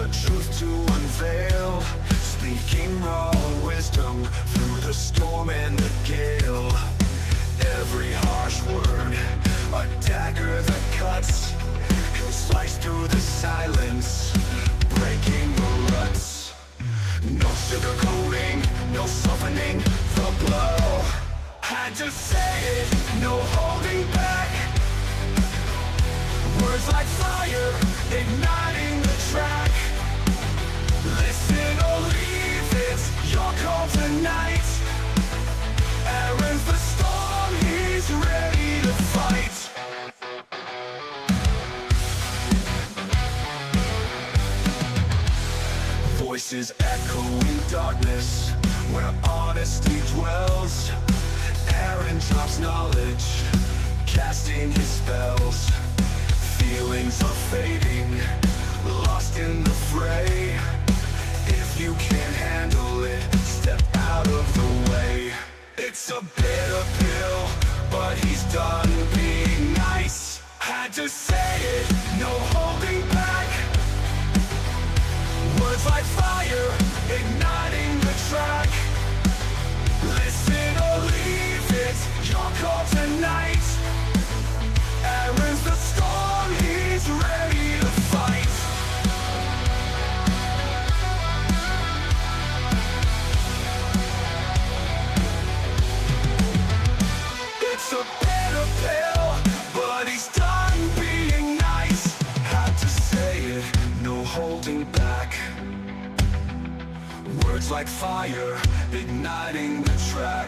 the truth to unveil, speaking raw wisdom through the storm and the gale. Every harsh word, a dagger that cuts, can slice through the silence, breaking the ruts. No sugarcoating, no softening the blow. Had to say it, no holding back. Words like fire, igniting the track. Listen or leave, it's your call tonight. Aaron's the storm, he's ready to fight. Voices echo in darkness, where honesty dwells. Aaron drops knowledge, casting his spells. Feelings are fading, lost in the fray. If you can't handle it, step out of the way. It's a bitter pill, but he's done being nice. Had to say it, no holding back. Words like fire, igniting the track. Listen or leave, it's your call tonight. Aaron's the storm, he's ready to fight. It's a bitter pill, but he's done being nice. Had to say it, no holding back. Words like fire, igniting the track.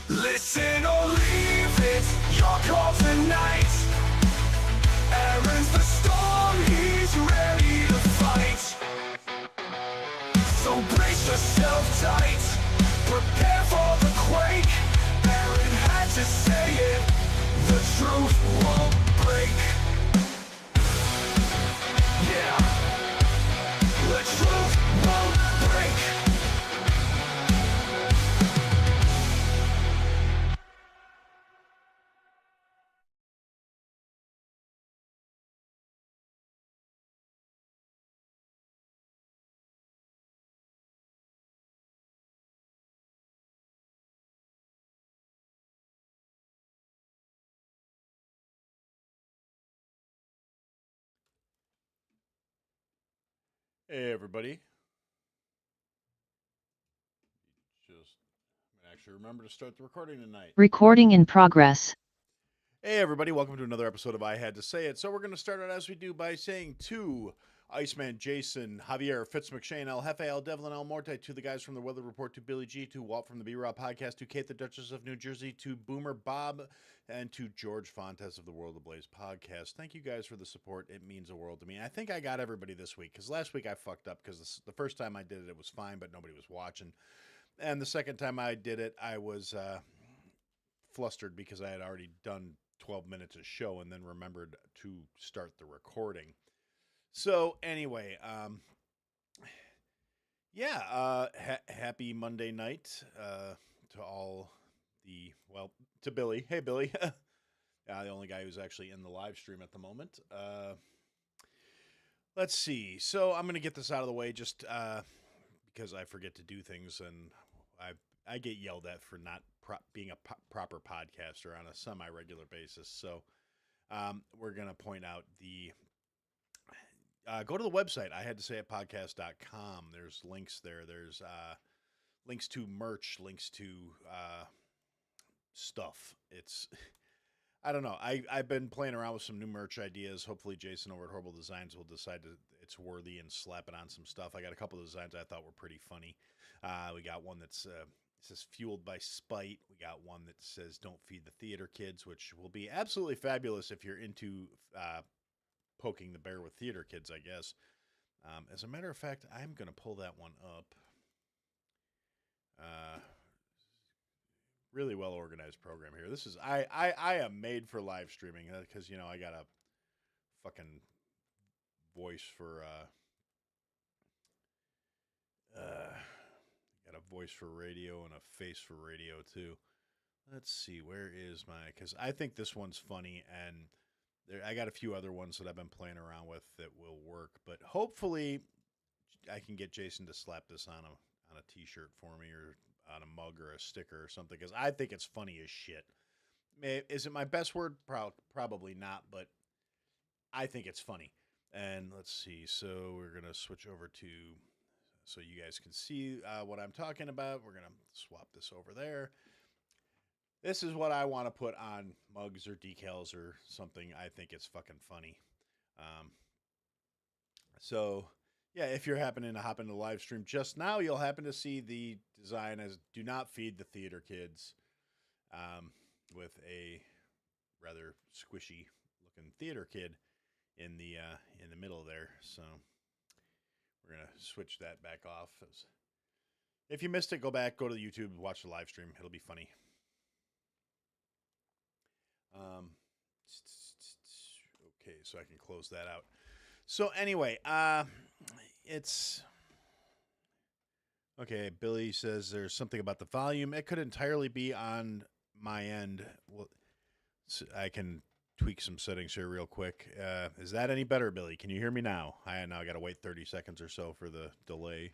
Listen or leave, it's your call tonight. Aaron's the storm, he's ready to fight. So brace yourself tight, prepare for the quake. Aaron had to say it, the truth won't break. Yeah, the truth won't break. Hey everybody. Just actually remember to start the recording tonight. Recording in progress. Hey everybody, welcome to another episode of I Had to Say It. So we're going to start out as we do by saying to Iceman, Jason, Javier, Fitz McShane, El Jefe, El Devlin, El Morte, to the guys from the Weather Report, to Billy G, to Walt from the B-Raw Podcast, to Kate the Duchess of New Jersey, to Boomer Bob, and to George Fontes of the World of Blaze Podcast. Thank you guys for the support. It means the world to me. I think I got everybody this week, because last week I fucked up, because the first time I did it, it was fine, but nobody was watching. And the second time I did it, I was flustered because I had already done 12 minutes of show and then remembered to start the recording. So anyway, happy Monday night to all to Billy. Hey, Billy. The only guy who's actually in the live stream at the moment. Let's see. So I'm going to get this out of the way just because I forget to do things, and I get yelled at for not being a proper podcaster on a semi-regular basis. So we're going to point out go to the website, I had to say it podcast.com. There's links there. There's links to merch, links to stuff. It's, I don't know. I've been playing around with some new merch ideas. Hopefully Jason over at Horrible Designs will decide it's worthy and slap it on some stuff. I got a couple of designs I thought were pretty funny. We got one that's says fueled by spite. We got one that says don't feed the theater kids, which will be absolutely fabulous if you're into poking the bear with theater kids, I guess. As a matter of fact, I'm going to pull that one up. Really well organized program here. This is I am made for live streaming because I got a fucking voice for got a voice for radio and a face for radio too. Let's see, where is my, because I think this one's funny, and I got a few other ones that I've been playing around with that will work, but hopefully I can get Jason to slap this on a T-shirt for me or on a mug or a sticker or something because I think it's funny as shit. Is it my best word? Probably not, but I think it's funny. And let's see. So we're gonna switch over to so you guys can see what I'm talking about. We're gonna swap this over there. This is what I want to put on mugs or decals or something. I think it's fucking funny. Um, so, yeah, if you're happening to hop into the live stream just now, you'll happen to see the design as "Do Not Feed the Theater Kids," with a rather squishy looking theater kid in the middle there. So we're gonna switch that back off. If you missed it, go back, go to YouTube, watch the live stream. It'll be funny. Okay, so I can close that out. So anyway, it's okay. Billy says there's something about the volume. It could entirely be on my end. Well, so I can tweak some settings here real quick. Is that any better, Billy? Can you hear me now? I got to wait 30 seconds or so for the delay.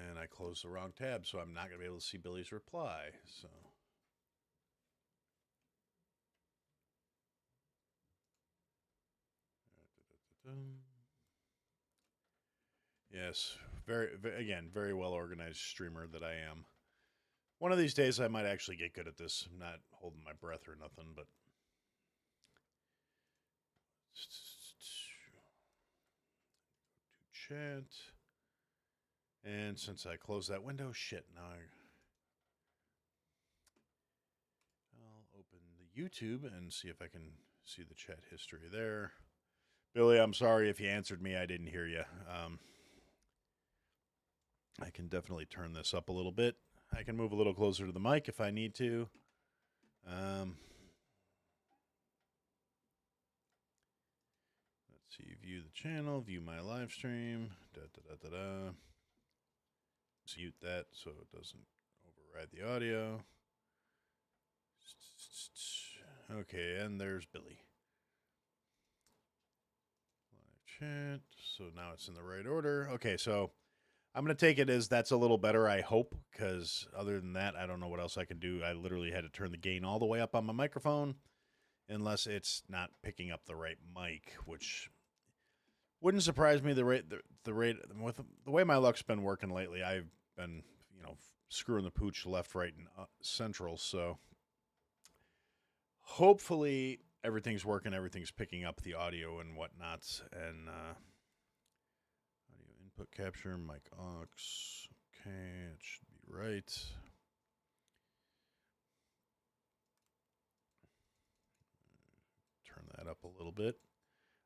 And I closed the wrong tab, so I'm not going to be able to see Billy's reply. So. Yes, very well organized streamer that I am. One of these days, I might actually get good at this. I'm not holding my breath or nothing, but. To chat. And since I closed that window, shit, now I'll open the YouTube and see if I can see the chat history there. Billy, I'm sorry if you answered me. I didn't hear you. I can definitely turn this up a little bit. I can move a little closer to the mic if I need to. Let's see. View the channel. View my live stream. Mute that so it doesn't override the audio. Okay, and there's Billy. Live chat. So now it's in the right order. Okay, so I'm going to take it as that's a little better, I hope, because other than that, I don't know what else I can do. I literally had to turn the gain all the way up on my microphone unless it's not picking up the right mic, which wouldn't surprise me. The rate with the way my luck's been working lately, I've been, screwing the pooch left, right, and central. So hopefully everything's working, everything's picking up the audio and whatnot. And audio input capture, mic aux. Okay, it should be right. Turn that up a little bit.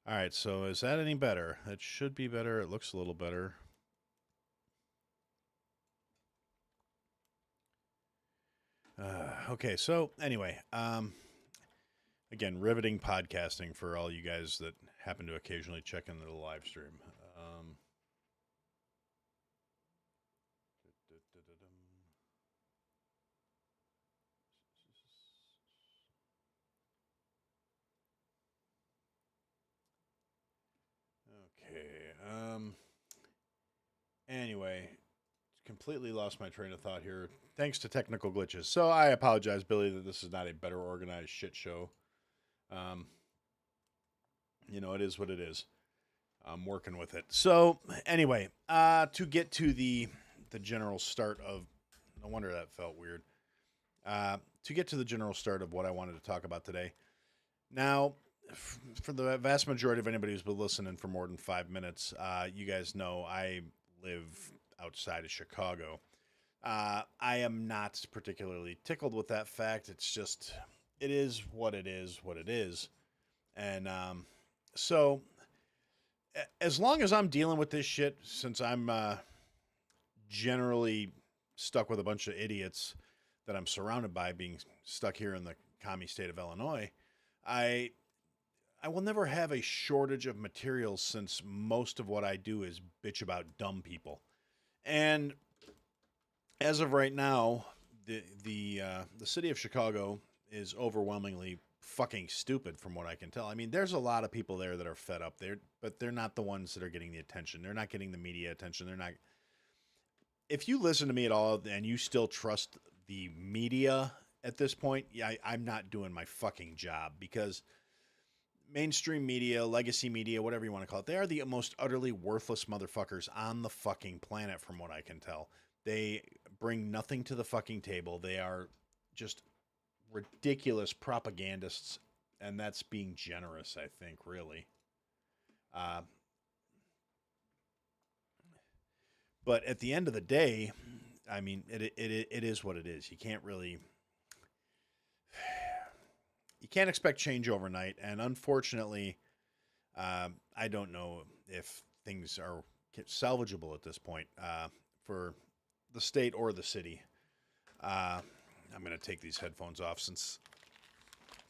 All right, so is that any better? It should be better. It looks a little better. Okay, so anyway, again, riveting podcasting for all you guys that happen to occasionally check into the live stream. Okay. Anyway, completely lost my train of thought here. Thanks to technical glitches. So I apologize, Billy, that this is not a better organized shit show. It is what it is. I'm working with it. So anyway, to get to the general start of, no wonder that felt weird. To get to the general start of what I wanted to talk about today. Now, for the vast majority of anybody who's been listening for more than 5 minutes, you guys know I live outside of Chicago. I am not particularly tickled with that fact. It's just, it is what it is. And so, as long as I'm dealing with this shit, since I'm generally stuck with a bunch of idiots that I'm surrounded by, being stuck here in the commie state of Illinois, I will never have a shortage of materials, since most of what I do is bitch about dumb people. And as of right now, the city of Chicago is overwhelmingly fucking stupid from what I can tell. I mean, there's a lot of people there that are fed up there, but they're not the ones that are getting the attention. They're not getting the media attention. They're not. If you listen to me at all and you still trust the media at this point, yeah, I'm not doing my fucking job, because mainstream media, legacy media, whatever you want to call it, they are the most utterly worthless motherfuckers on the fucking planet from what I can tell. They bring nothing to the fucking table. They are just ridiculous propagandists, and that's being generous, I think, really. Uh, but at the end of the day, I mean, it is what it is. You can't expect change overnight, and unfortunately, I don't know if things are salvageable at this point for the state or the city. I'm going to take these headphones off since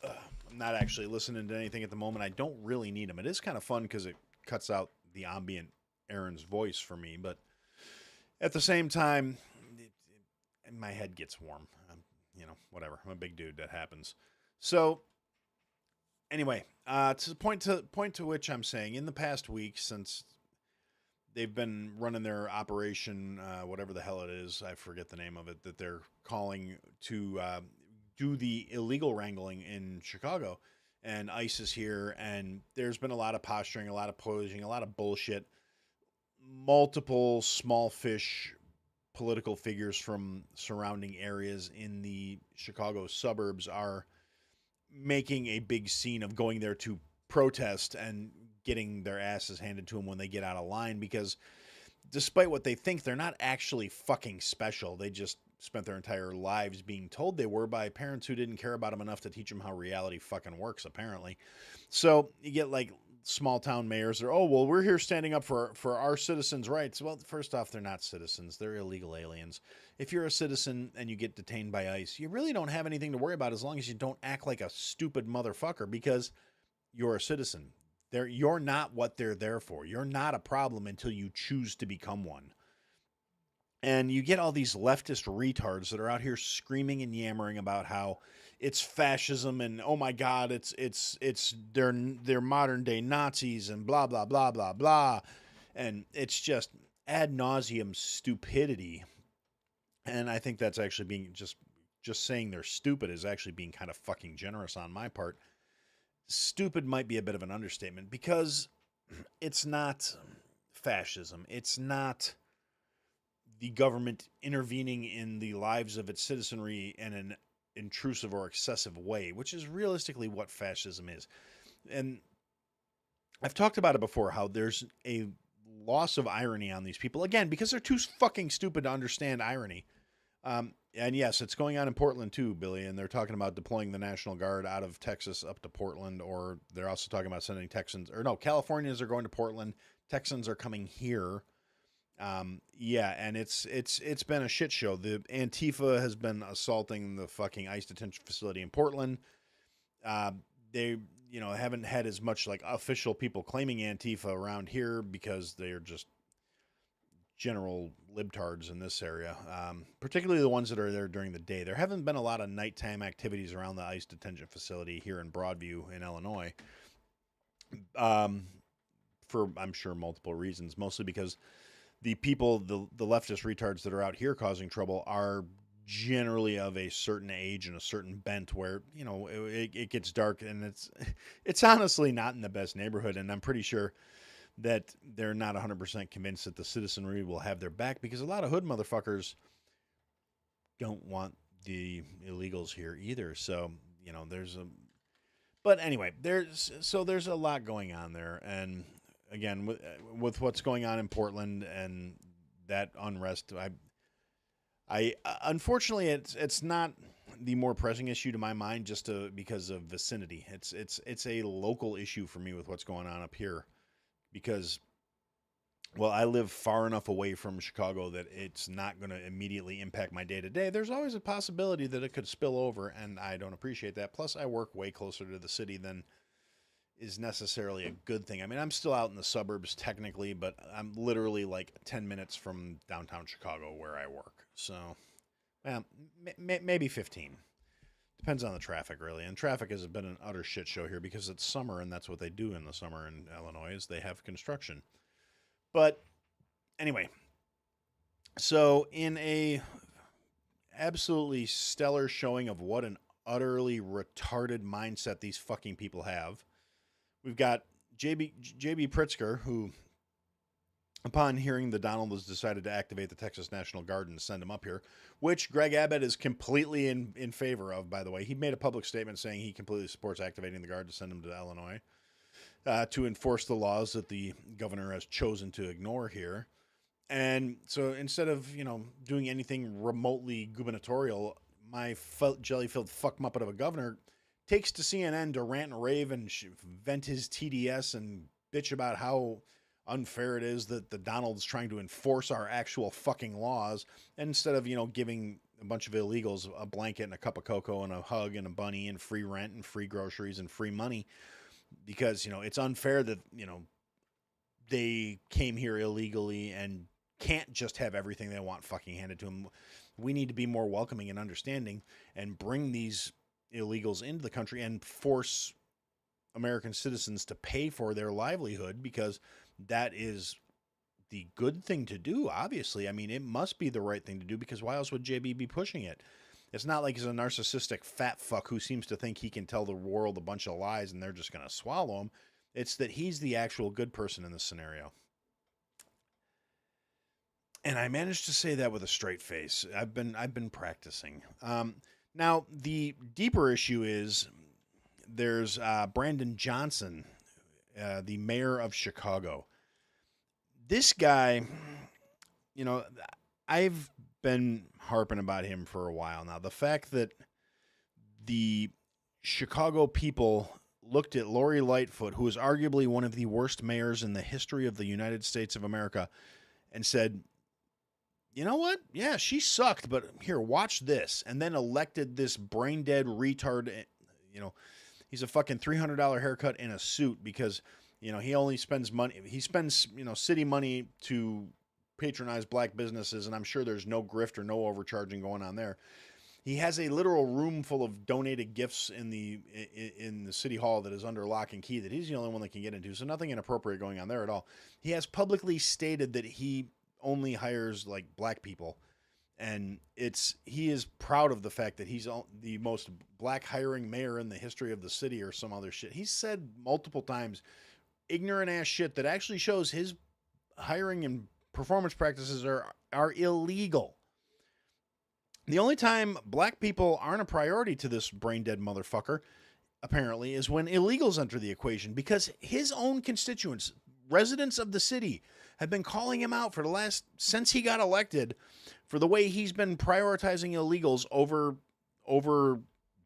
I'm not actually listening to anything at the moment. I don't really need them. It is kind of fun because it cuts out the ambient Aaron's voice for me, but at the same time, my head gets warm. Whatever. I'm a big dude. That happens. So, anyway, to the point to which I'm saying, in the past week, since they've been running their operation, whatever the hell it is, I forget the name of it, that they're calling to do the illegal wrangling in Chicago, and ICE is here, and there's been a lot of posturing, a lot of posing, a lot of bullshit. Multiple small fish political figures from surrounding areas in the Chicago suburbs are making a big scene of going there to protest and getting their asses handed to them when they get out of line, because despite what they think, they're not actually fucking special. They just spent their entire lives being told they were by parents who didn't care about them enough to teach them how reality fucking works, apparently. So you get like small town mayors. They're, oh, well, we're here standing up for our citizens' rights. Well, first off, they're not citizens. They're illegal aliens. If you're a citizen and you get detained by ICE, you really don't have anything to worry about as long as you don't act like a stupid motherfucker, because you're a citizen. You're not what they're there for. You're not a problem until you choose to become one. And you get all these leftist retards that are out here screaming and yammering about how it's fascism and, oh my God, they're modern day Nazis and blah blah blah blah blah, and it's just ad nauseum stupidity. And I think that's actually being just saying they're stupid is actually being kind of fucking generous on my part. Stupid might be a bit of an understatement, because it's not fascism. It's not the government intervening in the lives of its citizenry in an intrusive or excessive way, which is realistically what fascism is. And I've talked about it before, how there's a loss of irony on these people, again, because they're too fucking stupid to understand irony. And yes, it's going on in Portland too, Billy, and they're talking about deploying the National Guard out of Texas up to Portland, or they're also talking about sending Californians are going to Portland, Texans are coming here. Yeah, and it's been a shit show. The Antifa has been assaulting the fucking ICE detention facility in Portland. They, haven't had as much like official people claiming Antifa around here, because they're just general libtards in this area, particularly the ones that are there during the day. There haven't been a lot of nighttime activities around the ICE detention facility here in Broadview in Illinois, for, I'm sure, multiple reasons, mostly because the people, the leftist retards that are out here causing trouble are generally of a certain age and a certain bent where, it gets dark, and it's honestly not in the best neighborhood. And I'm pretty sure that they're not 100% convinced that the citizenry will have their back, because a lot of hood motherfuckers don't want the illegals here either. So, but anyway, there's a lot going on there. And again, with what's going on in Portland and that unrest, I unfortunately, it's not the more pressing issue to my mind, just because of vicinity. It's a local issue for me with what's going on up here, because, well, I live far enough away from Chicago that it's not going to immediately impact my day-to-day. There's always a possibility that it could spill over, and I don't appreciate that. Plus, I work way closer to the city than is necessarily a good thing. I mean, I'm still out in the suburbs technically, but I'm literally like 10 minutes from downtown Chicago where I work. So Well, maybe 15. Depends on the traffic, really. And traffic has been an utter shit show here because it's summer, and that's what they do in the summer in Illinois is they have construction. But anyway, so in a absolutely stellar showing of what an utterly retarded mindset these fucking people have, we've got JB Pritzker, who, upon hearing that Donald has decided to activate the Texas National Guard and send him up here, which Greg Abbott is completely in favor of, by the way. He made a public statement saying he completely supports activating the Guard to send him to Illinois to enforce the laws that the governor has chosen to ignore here. And so instead of, doing anything remotely gubernatorial, my jelly-filled fuck muppet of a governor takes to CNN to rant and rave and vent his TDS and bitch about how unfair it is that the Donald's trying to enforce our actual fucking laws. And instead of, giving a bunch of illegals a blanket and a cup of cocoa and a hug and a bunny and free rent and free groceries and free money, because, it's unfair that, they came here illegally and can't just have everything they want fucking handed to them. We need to be more welcoming and understanding and bring these illegals into the country and force American citizens to pay for their livelihood, because that is the good thing to do, obviously. I mean, it must be the right thing to do, because why else would JB be pushing it? It's not like he's a narcissistic fat fuck who seems to think he can tell the world a bunch of lies and they're just going to swallow him. It's that he's the actual good person in this scenario. And I managed to say that with a straight face. I've been practicing. Now, the deeper issue is there's Brandon Johnson, the mayor of Chicago. This guy, I've been harping about him for a while now. The fact that the Chicago people looked at Lori Lightfoot, who is arguably one of the worst mayors in the history of the United States of America, and said, you know what? Yeah, she sucked, but here, watch this. And then elected this brain dead retard. He's a fucking $300 haircut in a suit because, he only spends money. He spends, city money to patronize black businesses. And I'm sure there's no grift or no overcharging going on there. He has a literal room full of donated gifts in the city hall that is under lock and key that he's the only one that can get into. So nothing inappropriate going on there at all. He has publicly stated that he only hires like black people, and he is proud of the fact that he's the most black hiring mayor in the history of the city or some other shit. He's said multiple times ignorant ass shit that actually shows his hiring and performance practices are illegal. The only time black people aren't a priority to this brain dead motherfucker apparently is when illegals enter the equation, because his own constituents, residents of the city, have been calling him out since he got elected for the way he's been prioritizing illegals over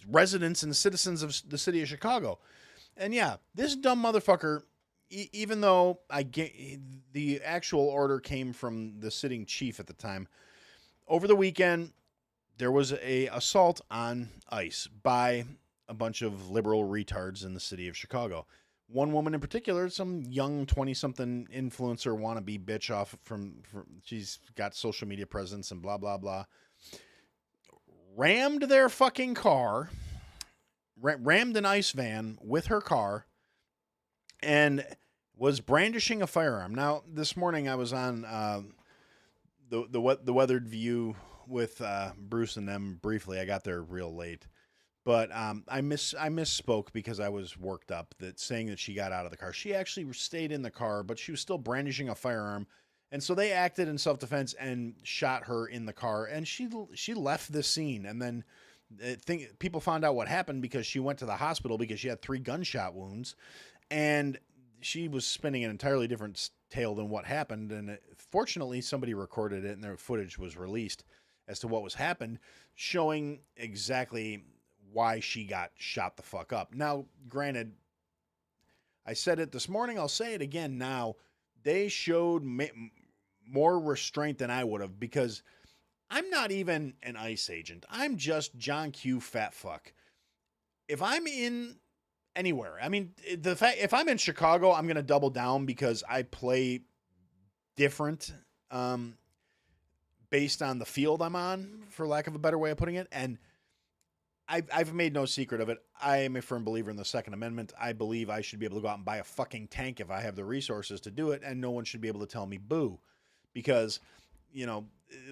residents and citizens of the city of Chicago. And yeah, this dumb motherfucker, even though the actual order came from the sitting chief at the time, over the weekend, there was a assault on ICE by a bunch of liberal retards in the city of Chicago. One woman in particular, some young 20-something influencer wannabe bitch off from she's got social media presence and blah, blah, blah, rammed their fucking car, rammed an ICE van with her car, and was brandishing a firearm. Now, this morning I was on the Weathered View with Bruce and them briefly. I got there real late. But I misspoke because I was worked up, that saying that she got out of the car. She actually stayed in the car, but she was still brandishing a firearm. And so they acted in self-defense and shot her in the car. And she left the scene. And then people found out what happened because she went to the hospital because she had 3 gunshot wounds. And she was spinning an entirely different tale than what happened. And fortunately, somebody recorded it and their footage was released as to what was happened, showing exactly why she got shot the fuck up. Now, granted, I said it this morning, I'll say it again now. They showed more restraint than I would have, because I'm not even an ICE agent. I'm just John Q. fat fuck. If I'm in anywhere, I mean, if I'm in Chicago, I'm going to double down because I play different. based on the field I'm on, for lack of a better way of putting it. And I've made no secret of it. I am a firm believer in the Second Amendment. I believe I should be able to go out and buy a fucking tank if I have the resources to do it, and no one should be able to tell me boo. Because, you know,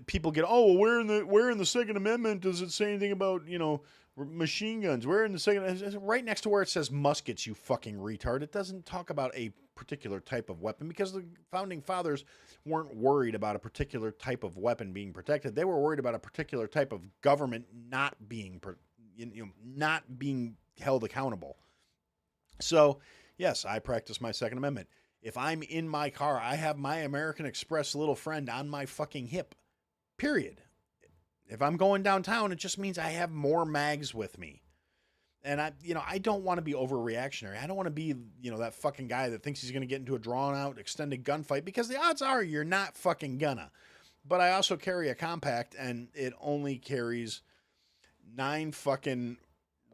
people get, oh, well, where in the Second Amendment does it say anything about, you know, machine guns? Where in the second, right next to where it says muskets, you fucking retard. It doesn't talk about a particular type of weapon, because the founding fathers weren't worried about a particular type of weapon being protected. They were worried about a particular type of government not being not being held accountable. So, yes, I practice my Second Amendment. If I'm in my car, I have my American Express little friend on my fucking hip. Period. If I'm going downtown, it just means I have more mags with me. And I don't want to be overreactionary. I don't want to be, that fucking guy that thinks he's going to get into a drawn out extended gunfight, because the odds are you're not fucking gonna. But I also carry a compact, and it only carries 9 fucking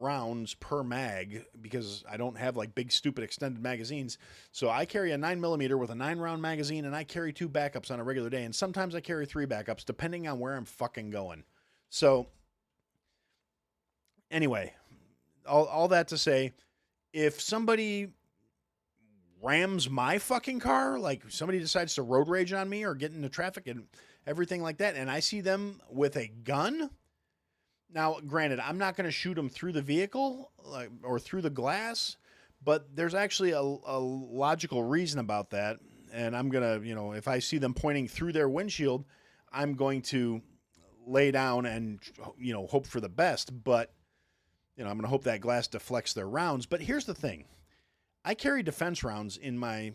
rounds per mag, because I don't have like big stupid extended magazines. So I carry a 9mm with a 9-round magazine, and I carry 2 backups on a regular day, and sometimes I carry 3 backups depending on where I'm fucking going. So anyway, all that to say, if somebody rams my fucking car, like somebody decides to road rage on me or get into traffic and everything like that, and I see them with a gun, now, granted, I'm not going to shoot them through the vehicle or through the glass, but there's actually a logical reason about that. And I'm going to, if I see them pointing through their windshield, I'm going to lay down and, hope for the best. But, I'm going to hope that glass deflects their rounds. But here's the thing. I carry defense rounds in my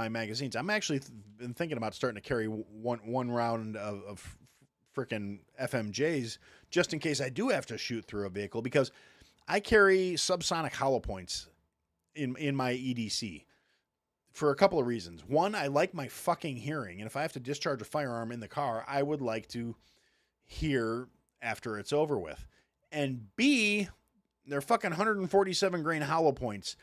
magazines. I'm actually been thinking about starting to carry one round of freaking FMJs, just in case I do have to shoot through a vehicle, because I carry subsonic hollow points in my EDC for a couple of reasons. One, I like my fucking hearing, and if I have to discharge a firearm in the car, I would like to hear after it's over with. And B, they're fucking 147 grain hollow points.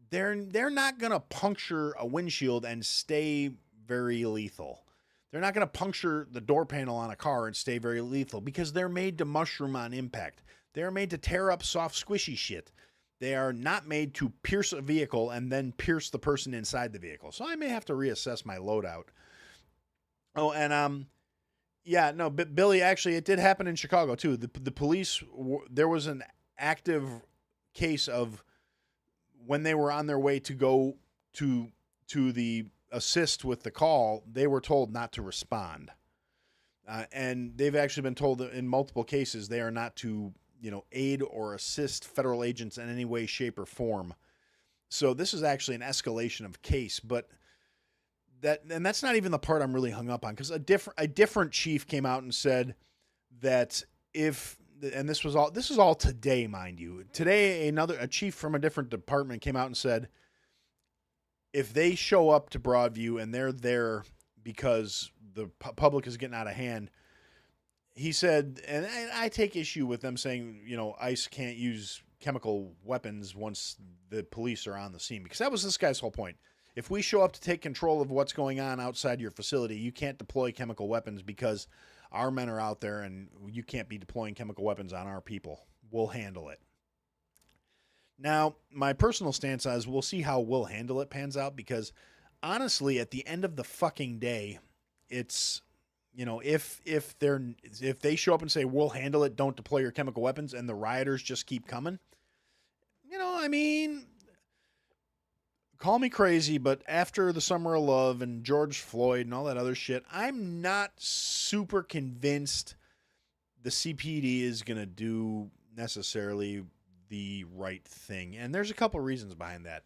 They're not going to puncture a windshield and stay very lethal. They're not going to puncture the door panel on a car and stay very lethal, because they're made to mushroom on impact. They're made to tear up soft, squishy shit. They are not made to pierce a vehicle and then pierce the person inside the vehicle. So I may have to reassess my loadout. Oh, and but Billy, actually, it did happen in Chicago too. The police, there was an active case of when they were on their way to go to the assist with the call, they were told not to respond. And they've actually been told that in multiple cases they are not to, aid or assist federal agents in any way, shape, or form. So this is actually an escalation of case, but that's not even the part I'm really hung up on, because a different chief came out and said that this is all today, mind you. Today, a chief from a different department came out and said, if they show up to Broadview and they're there because the public is getting out of hand, he said, and I take issue with them saying, ICE can't use chemical weapons once the police are on the scene, because that was this guy's whole point. If we show up to take control of what's going on outside your facility, you can't deploy chemical weapons because our men are out there, and you can't be deploying chemical weapons on our people. We'll handle it. Now, my personal stance is we'll see how we'll handle it pans out, because honestly, at the end of the fucking day, it's, if they show up and say, we'll handle it, don't deploy your chemical weapons, and the rioters just keep coming, call me crazy, but after the Summer of Love and George Floyd and all that other shit, I'm not super convinced the CPD is going to do necessarily the right thing. And there's a couple reasons behind that.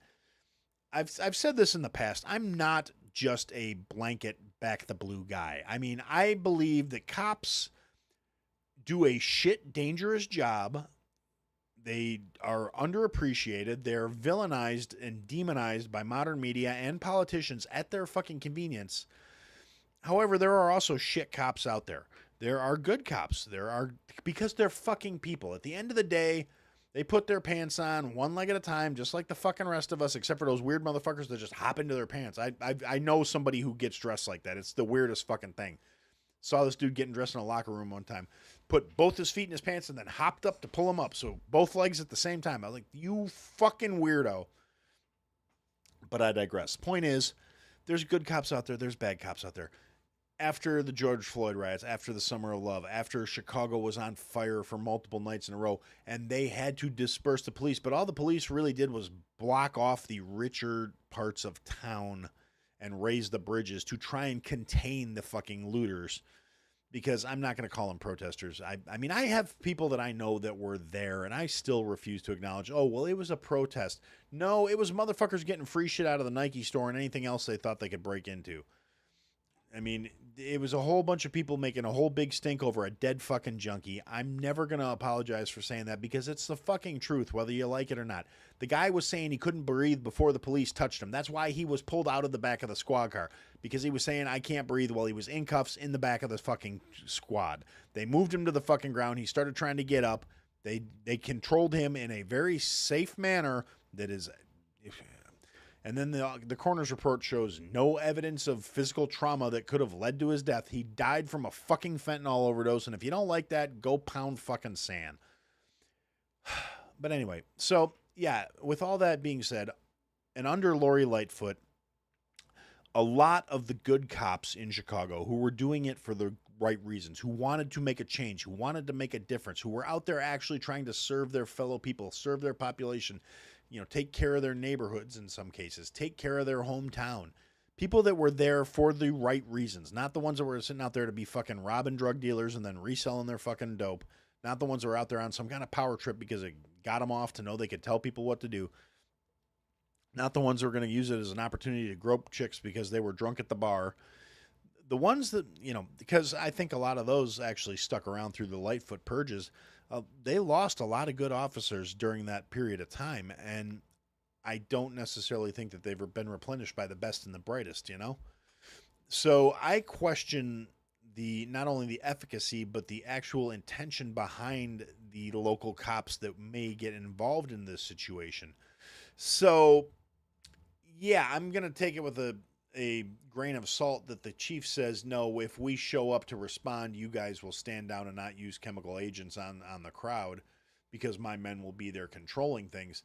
I've said this in the past. I'm not just a blanket back the blue guy. I believe that cops do a shit dangerous job. They are underappreciated. They're villainized and demonized by modern media and politicians at their fucking convenience. However, there are also shit cops out there. There are good cops. Because they're fucking people. At the end of the day, they put their pants on one leg at a time, just like the fucking rest of us, except for those weird motherfuckers that just hop into their pants. I know somebody who gets dressed like that. It's the weirdest fucking thing. Saw this dude getting dressed in a locker room one time, put both his feet in his pants and then hopped up to pull him up. So both legs at the same time. I was like, you fucking weirdo. But I digress. Point is, there's good cops out there. There's bad cops out there. After the George Floyd riots, after the Summer of Love, after Chicago was on fire for multiple nights in a row, and they had to disperse the police, but all the police really did was block off the richer parts of town and raise the bridges to try and contain the fucking looters. Because I'm not going to call them protesters. I mean, I have people that I know that were there, and I still refuse to acknowledge, oh, well, it was a protest. No, it was motherfuckers getting free shit out of the Nike store and anything else they thought they could break into. I mean, it was a whole bunch of people making a whole big stink over a dead fucking junkie. I'm never going to apologize for saying that because it's the fucking truth, whether you like it or not. The guy was saying he couldn't breathe before the police touched him. That's why he was pulled out of the back of the squad car, because he was saying, I can't breathe, while he was in cuffs in the back of the fucking squad. They moved him to the fucking ground. He started trying to get up. They controlled him in a very safe manner that is... And then the coroner's report shows no evidence of physical trauma that could have led to his death. He died from a fucking fentanyl overdose. And if you don't like that, go pound fucking sand. But anyway, so yeah, with all that being said, and under Lori Lightfoot, a lot of the good cops in Chicago who were doing it for the right reasons, who wanted to make a change, who wanted to make a difference, who were out there actually trying to serve their fellow people, serve their population, you know, take care of their neighborhoods in some cases, take care of their hometown. People that were there for the right reasons, not the ones that were sitting out there to be fucking robbing drug dealers and then reselling their fucking dope. Not the ones that were out there on some kind of power trip because it got them off to know they could tell people what to do. Not the ones that were going to use it as an opportunity to grope chicks because they were drunk at the bar. The ones that, you know, because I think a lot of those actually stuck around through the Lightfoot purges. They lost a lot of good officers during that period of time, and I don't necessarily think that they've been replenished by the best and the brightest, you know? So I question not only the efficacy, but the actual intention behind the local cops that may get involved in this situation. So, yeah, I'm going to take it with a grain of salt that the chief says, no, if we show up to respond, you guys will stand down and not use chemical agents on the crowd because my men will be there controlling things.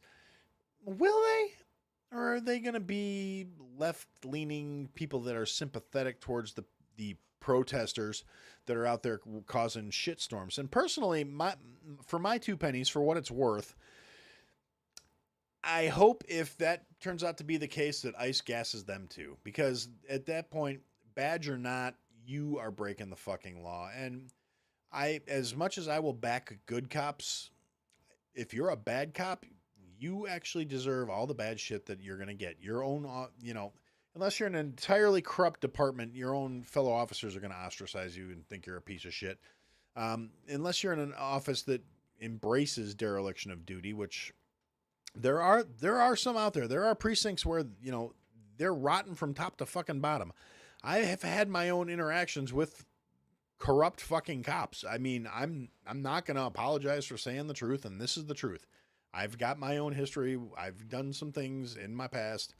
Will they? Or are they going to be left-leaning people that are sympathetic towards the protesters that are out there causing shitstorms? And personally, for my 2 pennies, for what it's worth, I hope if that turns out to be the case that ICE gasses them too, because at that point, badge or not, you are breaking the fucking law. And as much as I will back good cops, if you're a bad cop, you actually deserve all the bad shit that you're going to get. Your own, you know, unless you're in an entirely corrupt department, your own fellow officers are going to ostracize you and think you're a piece of shit. Unless you're in an office that embraces dereliction of duty, which there are some out there. There are precincts where, you know, they're rotten from top to fucking bottom. I have had my own interactions with corrupt fucking cops. I mean, I'm not going to apologize for saying the truth, and this is the truth. I've got my own history. I've done some things in my past.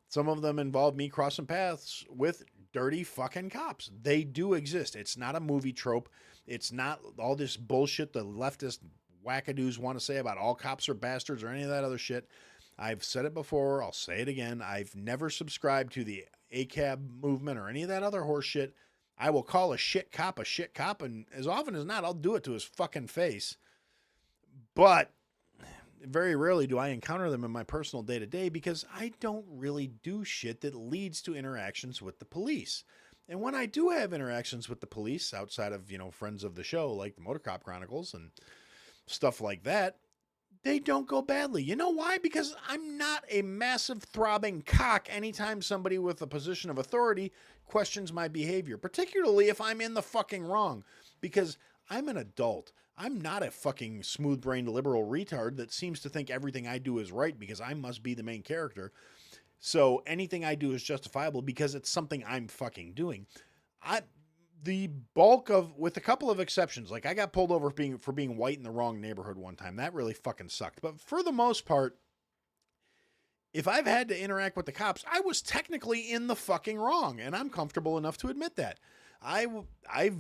Some of them involve me crossing paths with dirty fucking cops. They do exist. It's not a movie trope. It's not all this bullshit the leftist wackadoos want to say about all cops are bastards or any of that other shit. I've said it before. I'll say it again. I've never subscribed to the ACAB movement or any of that other horse shit. I will call a shit cop, and as often as not, I'll do it to his fucking face. But very rarely do I encounter them in my personal day-to-day because I don't really do shit that leads to interactions with the police. And when I do have interactions with the police outside of, you know, friends of the show like the Motor Cop Chronicles and stuff like that, they don't go badly. You know why? Because I'm not a massive throbbing cock anytime somebody with a position of authority questions my behavior, particularly if I'm in the fucking wrong, because I'm an adult. I'm not a fucking smooth-brained liberal retard that seems to think everything I do is right because I must be the main character. So anything I do is justifiable because it's something I'm fucking doing. The bulk of, with a couple of exceptions, like I got pulled over for being white in the wrong neighborhood one time. That really fucking sucked. But for the most part, if I've had to interact with the cops, I was technically in the fucking wrong, and I'm comfortable enough to admit that. I've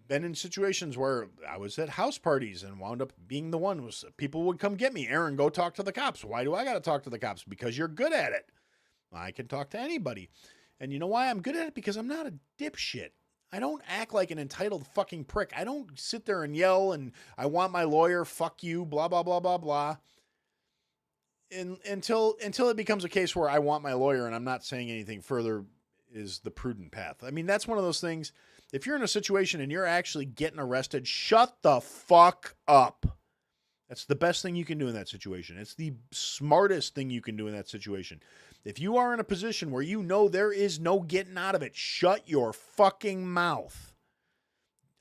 been in situations where I was at house parties and wound up being the one was people would come get me. Aaron, go talk to the cops. Why do I got to talk to the cops? Because you're good at it. I can talk to anybody. And you know why I'm good at it? Because I'm not a dipshit. I don't act like an entitled fucking prick. I don't sit there and yell and I want my lawyer, fuck you, blah, blah, blah, blah, blah. Until it becomes a case where I want my lawyer and I'm not saying anything further is the prudent path. I mean, that's one of those things. If you're in a situation and you're actually getting arrested, shut the fuck up. That's the best thing you can do in that situation. It's the smartest thing you can do in that situation. If you are in a position where you know there is no getting out of it, shut your fucking mouth.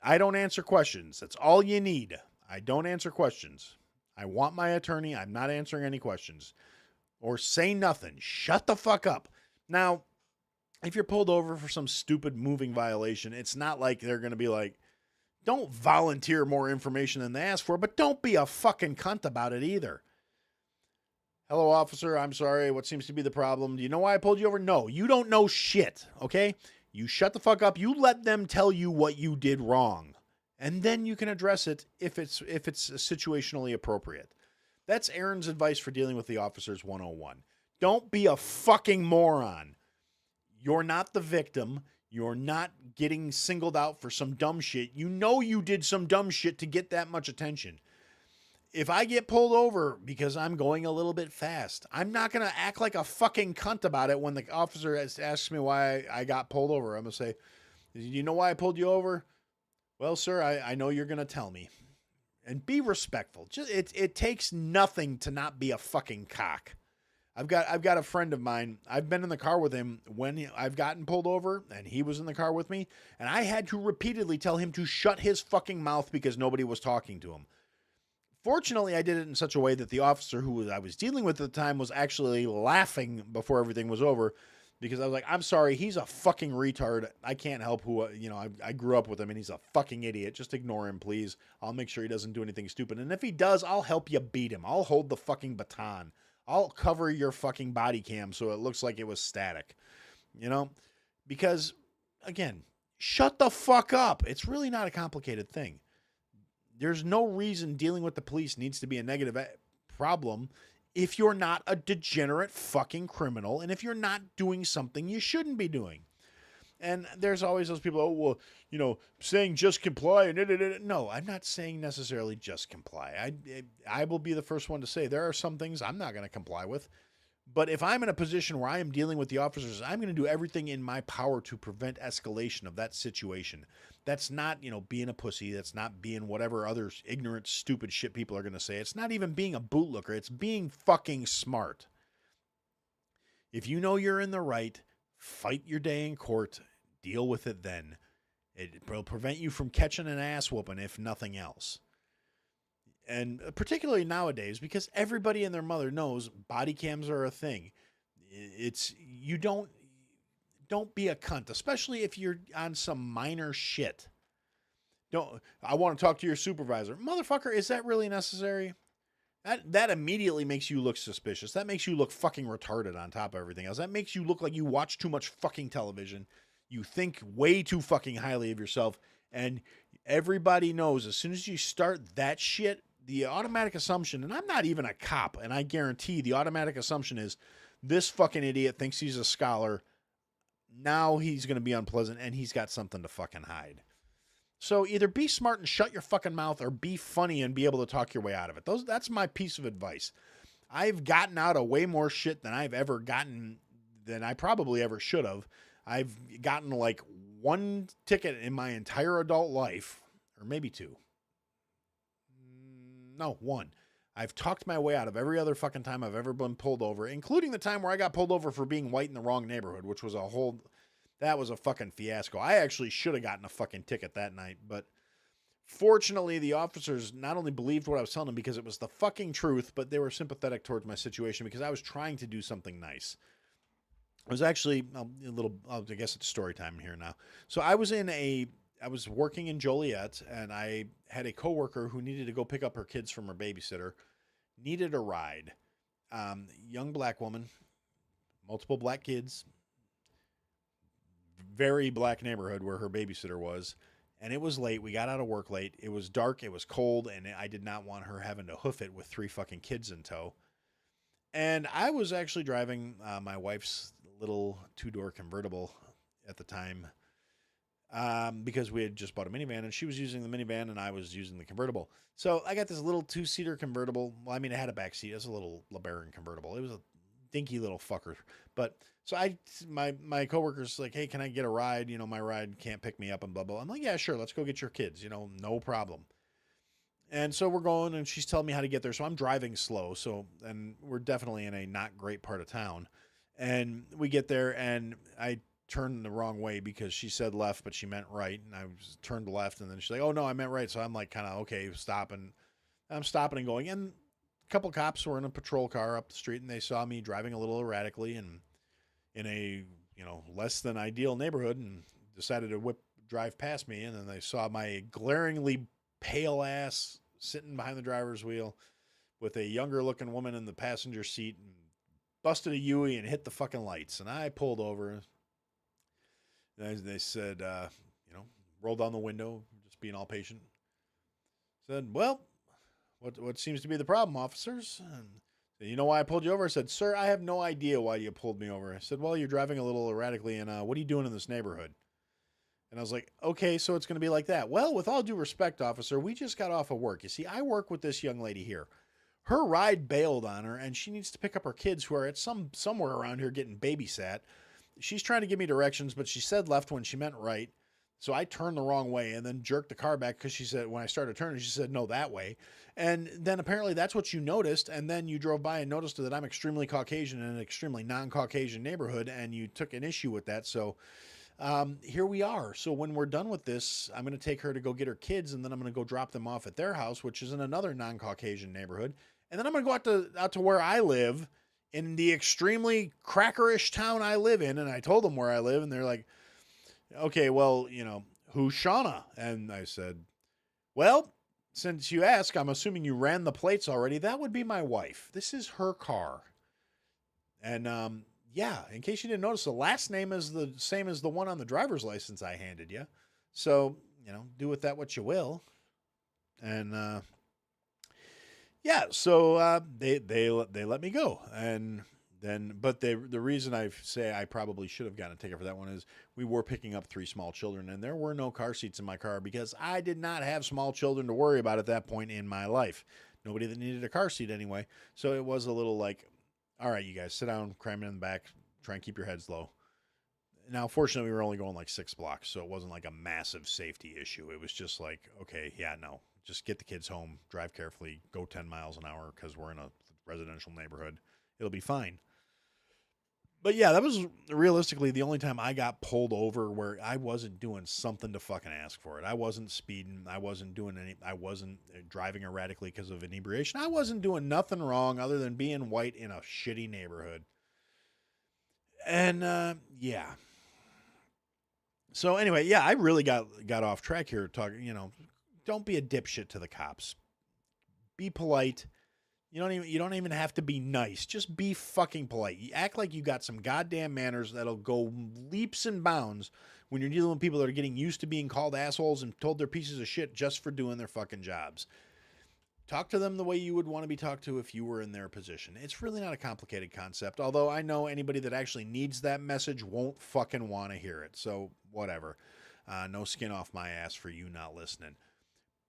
I don't answer questions. That's all you need. I don't answer questions. I want my attorney. I'm not answering any questions. Or say nothing. Shut the fuck up. Now, if you're pulled over for some stupid moving violation, it's not like they're going to be like, don't volunteer more information than they ask for, but don't be a fucking cunt about it either. Hello, officer. I'm sorry. What seems to be the problem? Do you know why I pulled you over? No, you don't know shit. Okay. You shut the fuck up. You let them tell you what you did wrong. And then you can address it if it's situationally appropriate. That's Aaron's advice for dealing with the officers 101. Don't be a fucking moron. You're not the victim. You're not getting singled out for some dumb shit. You know you did some dumb shit to get that much attention. If I get pulled over because I'm going a little bit fast, I'm not going to act like a fucking cunt about it when the officer asks me why I got pulled over. I'm going to say, you know why I pulled you over? Well, sir, I know you're going to tell me. And be respectful. Just it takes nothing to not be a fucking cock. I've got a friend of mine. I've been in the car with him when I've gotten pulled over, and he was in the car with me, and I had to repeatedly tell him to shut his fucking mouth because nobody was talking to him. Fortunately, I did it in such a way that the officer who I was dealing with at the time was actually laughing before everything was over, because I was like, I'm sorry, he's a fucking retard. I can't help I grew up with him, and he's a fucking idiot. Just ignore him, please. I'll make sure he doesn't do anything stupid. And if he does, I'll help you beat him. I'll hold the fucking baton. I'll cover your fucking body cam so it looks like it was static, because again, shut the fuck up. It's really not a complicated thing. There's no reason dealing with the police needs to be a negative problem if you're not a degenerate fucking criminal and if you're not doing something you shouldn't be doing. And there's always those people, oh, well, saying just comply. And no, I'm not saying necessarily just comply. I will be the first one to say there are some things I'm not going to comply with. But if I'm in a position where I am dealing with the officers, I'm going to do everything in my power to prevent escalation of that situation. That's not, being a pussy. That's not being whatever other ignorant, stupid shit people are going to say. It's not even being a bootlicker. It's being fucking smart. If you know you're in the right, fight your day in court. Deal with it then. It will prevent you from catching an ass whooping, if nothing else. And particularly nowadays, because everybody and their mother knows body cams are a thing. You don't be a cunt, especially if you're on some minor shit. I want to talk to your supervisor. Motherfucker, is that really necessary? That immediately makes you look suspicious. That makes you look fucking retarded on top of everything else. That makes you look like you watch too much fucking television. You think way too fucking highly of yourself. And everybody knows as soon as you start that shit, the automatic assumption, and I'm not even a cop, and I guarantee the automatic assumption is this fucking idiot thinks he's a scholar. Now he's going to be unpleasant and he's got something to fucking hide. So either be smart and shut your fucking mouth or be funny and be able to talk your way out of it. That's my piece of advice. I've gotten out of way more shit than I've ever gotten than I probably ever should have. I've gotten like one ticket in my entire adult life, or maybe two. No, one. I've talked my way out of every other fucking time I've ever been pulled over, including the time where I got pulled over for being white in the wrong neighborhood, which was that was a fucking fiasco. I actually should have gotten a fucking ticket that night, but fortunately the officers not only believed what I was telling them because it was the fucking truth, but they were sympathetic towards my situation because I was trying to do something nice. I was actually I guess it's story time here now. So I was working in Joliet, and I had a coworker who needed to go pick up her kids from her babysitter, needed a ride. Young black woman, multiple black kids, very black neighborhood where her babysitter was. And it was late. We got out of work late. It was dark. It was cold. And I did not want her having to hoof it with 3 fucking kids in tow. And I was actually driving my wife's little 2-door convertible at the time because we had just bought a minivan and she was using the minivan and I was using the convertible. So I got this little 2-seater convertible. Well, I mean, it had a back seat. It was a little LeBaron convertible. It was a dinky little fucker. But so my coworker's like, hey, can I get a ride? You know, my ride can't pick me up and blah, blah. I'm like, yeah, sure. Let's go get your kids. You know, no problem. And so we're going and she's telling me how to get there. So I'm driving slow. So, and we're definitely in a not great part of town. And we get there and I turned the wrong way because she said left, but she meant right. And I was turned left. And then she's like, oh no, I meant right. So I'm like, kind of, okay, stopping. I'm stopping and going. And a couple cops were in a patrol car up the street and they saw me driving a little erratically and in a, you know, less than ideal neighborhood and decided to drive past me. And then they saw my glaringly pale ass sitting behind the driver's wheel with a younger looking woman in the passenger seat and busted a Yui and hit the fucking lights. And I pulled over. They said, you know, rolled down the window, just being all patient. Said, well, what seems to be the problem, officers? And said, you know why I pulled you over? I said, sir, I have no idea why you pulled me over. I said, well, you're driving a little erratically and what are you doing in this neighborhood? And I was like, okay, so it's going to be like that. Well, with all due respect, officer, we just got off of work. You see, I work with this young lady here. Her ride bailed on her, and she needs to pick up her kids who are at somewhere around here getting babysat. She's trying to give me directions, but she said left when she meant right. So I turned the wrong way and then jerked the car back because she said, when I started turning, she said, no, that way. And then apparently that's what you noticed. And then you drove by and noticed that I'm extremely Caucasian in an extremely non-Caucasian neighborhood, and you took an issue with that. So here we are. So when we're done with this, I'm going to take her to go get her kids, and then I'm going to go drop them off at their house, which is in another non-Caucasian neighborhood. And then I'm going to go out to where I live in the extremely crackerish town I live in. And I told them where I live, and they're like, okay, well, you know, who's Shauna? And I said, well, since you ask, I'm assuming you ran the plates already. That would be my wife. This is her car. And, yeah, in case you didn't notice, the last name is the same as the one on the driver's license I handed you. So, you know, do with that what you will. And, yeah, so they let me go. And then, but the reason I say I probably should have gotten a ticket for that one is we were picking up 3 small children, and there were no car seats in my car because I did not have small children to worry about at that point in my life. Nobody that needed a car seat anyway. So it was a little like, all right, you guys, sit down, cram in the back, try and keep your heads low. Now, fortunately, we were only going like 6 blocks, so it wasn't like a massive safety issue. It was just like, okay, yeah, no, just get the kids home, drive carefully, go 10 miles an hour because we're in a residential neighborhood. It'll be fine. But yeah, that was realistically the only time I got pulled over where I wasn't doing something to fucking ask for it. I wasn't speeding. I wasn't driving erratically because of inebriation. I wasn't doing nothing wrong other than being white in a shitty neighborhood. And, yeah. So anyway, yeah, I really got off track here talking, you know, don't be a dipshit to the cops. Be polite. You don't even have to be nice. Just be fucking polite. You act like you got some goddamn manners that'll go leaps and bounds when you're dealing with people that are getting used to being called assholes and told they're pieces of shit just for doing their fucking jobs. Talk to them the way you would want to be talked to if you were in their position. It's really not a complicated concept, although I know anybody that actually needs that message won't fucking want to hear it. So whatever. No skin off my ass for you not listening.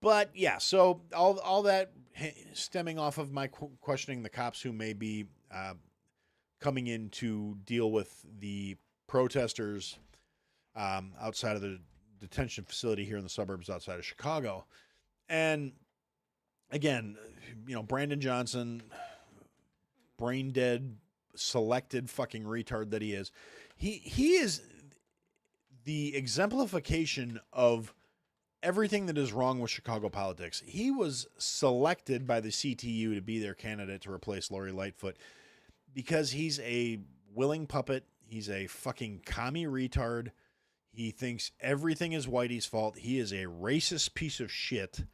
But yeah, so all that stemming off of my questioning the cops who may be coming in to deal with the protesters outside of the detention facility here in the suburbs outside of Chicago. And again, you know, Brandon Johnson, brain dead, selected fucking retard that he is. He is the exemplification of everything that is wrong with Chicago politics. He was selected by the CTU to be their candidate to replace Lori Lightfoot because he's a willing puppet. He's a fucking commie retard. He thinks everything is Whitey's fault. He is a racist piece of shit.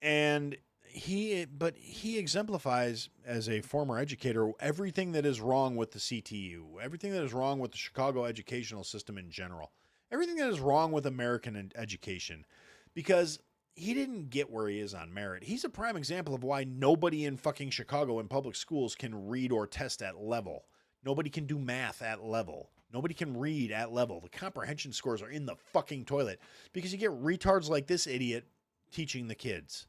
And he exemplifies as a former educator everything that is wrong with the CTU, everything that is wrong with the Chicago educational system in general, everything that is wrong with American education, because he didn't get where he is on merit. He's a prime example of why nobody in fucking Chicago in public schools can read or test at level. Nobody can do math at level. Nobody can read at level. The comprehension scores are in the fucking toilet because you get retards like this idiot teaching the kids.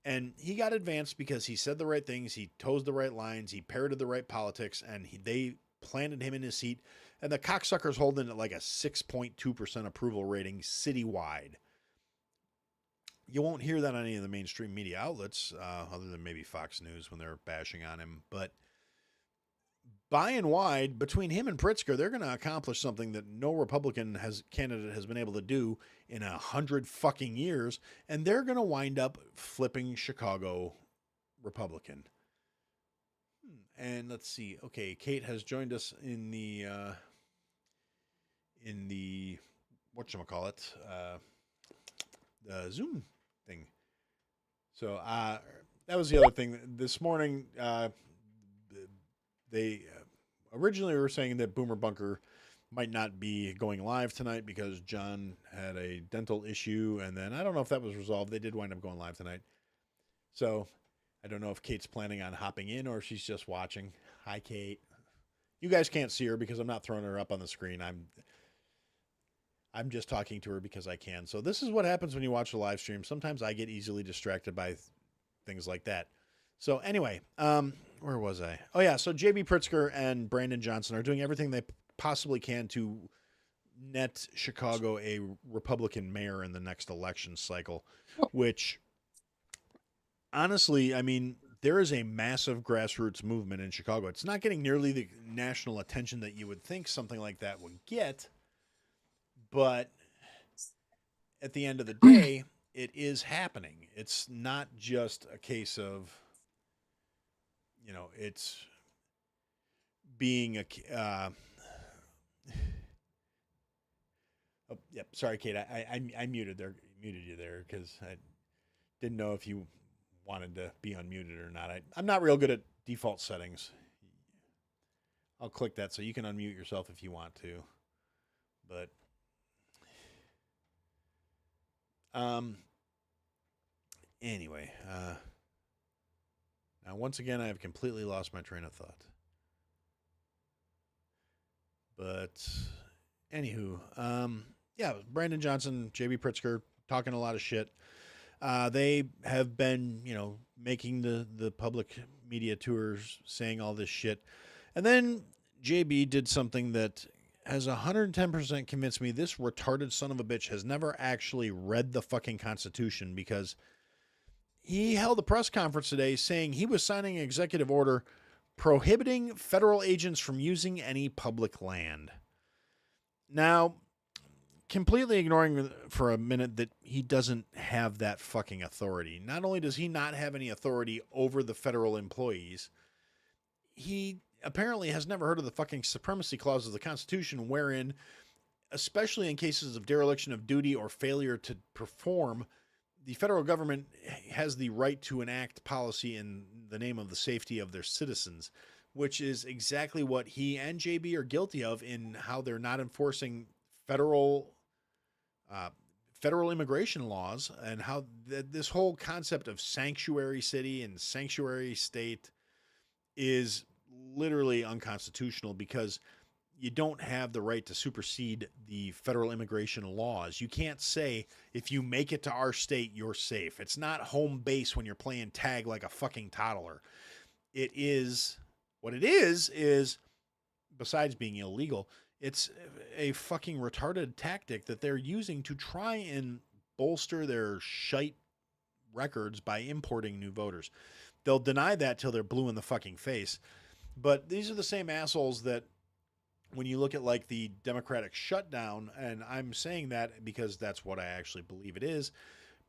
And he got advanced because he said the right things, he toes the right lines, he parroted the right politics, and they planted him in his seat. And the cocksucker's holding it like a 6.2% approval rating citywide. You won't hear that on any of the mainstream media outlets, other than maybe Fox News when they're bashing on him. But by and wide, between him and Pritzker, they're going to accomplish something that no Republican candidate has been able to do in 100 fucking years, and they're going to wind up flipping Chicago Republican. And let's see. Okay, Kate has joined us in the whatchamacallit, the Zoom thing. So that was the other thing. This morning, they originally were saying that Boomer Bunker might not be going live tonight because John had a dental issue, and then I don't know if that was resolved. They did wind up going live tonight. So I don't know if Kate's planning on hopping in or if she's just watching. Hi, Kate. You guys can't see her because I'm not throwing her up on the screen. I'm just talking to her because I can. So this is what happens when you watch a live stream. Sometimes I get easily distracted by things like that. So anyway, where was I? Oh yeah, so J.B. Pritzker and Brandon Johnson are doing everything they possibly can to net Chicago a Republican mayor in the next election cycle, which honestly, I mean, there is a massive grassroots movement in Chicago. It's not getting nearly the national attention that you would think something like that would get. But at the end of the day, it is happening. It's not just a case of, it's being a. Oh, yep. Sorry, Kate. I muted you there because I didn't know if you wanted to be unmuted or not. I'm not real good at default settings. I'll click that so you can unmute yourself if you want to, but. Anyway, now once again, I have completely lost my train of thought. But anywho, yeah, Brandon Johnson, J.B. Pritzker talking a lot of shit. They have been, making the public media tours saying all this shit. And then JB did something that has 110% convinced me this retarded son of a bitch has never actually read the fucking Constitution, because he held a press conference today saying he was signing an executive order prohibiting federal agents from using any public land. Now, completely ignoring for a minute that he doesn't have that fucking authority. Not only does he not have any authority over the federal employees, he apparently has never heard of the fucking supremacy clause of the Constitution, wherein, especially in cases of dereliction of duty or failure to perform, the federal government has the right to enact policy in the name of the safety of their citizens, which is exactly what he and JB are guilty of in how they're not enforcing federal immigration laws, and how this whole concept of sanctuary city and sanctuary state is literally unconstitutional, because you don't have the right to supersede the federal immigration laws. You can't say, if you make it to our state, you're safe. It's not home base when you're playing tag like a fucking toddler. It is, what it is, besides being illegal, it's a fucking retarded tactic that they're using to try and bolster their shite records by importing new voters. They'll deny that till they're blue in the fucking face. But these are the same assholes that, when you look at like the Democratic shutdown, and I'm saying that because that's what I actually believe it is,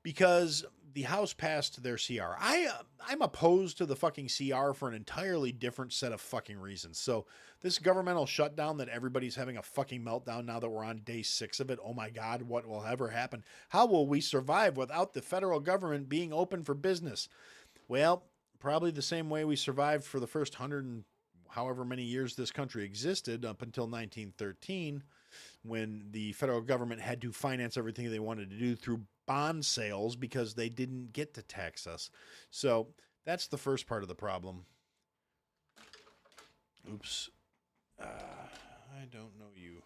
because the House passed their CR. I'm opposed to the fucking CR for an entirely different set of fucking reasons. So this governmental shutdown that everybody's having a fucking meltdown now that we're on day 6 of it. Oh my God, what will ever happen? How will we survive without the federal government being open for business? Well, probably the same way we survived for the first 100 and however many years this country existed up until 1913, when the federal government had to finance everything they wanted to do through bond sales because they didn't get to tax us. So that's the first part of the problem. Oops. I don't know you.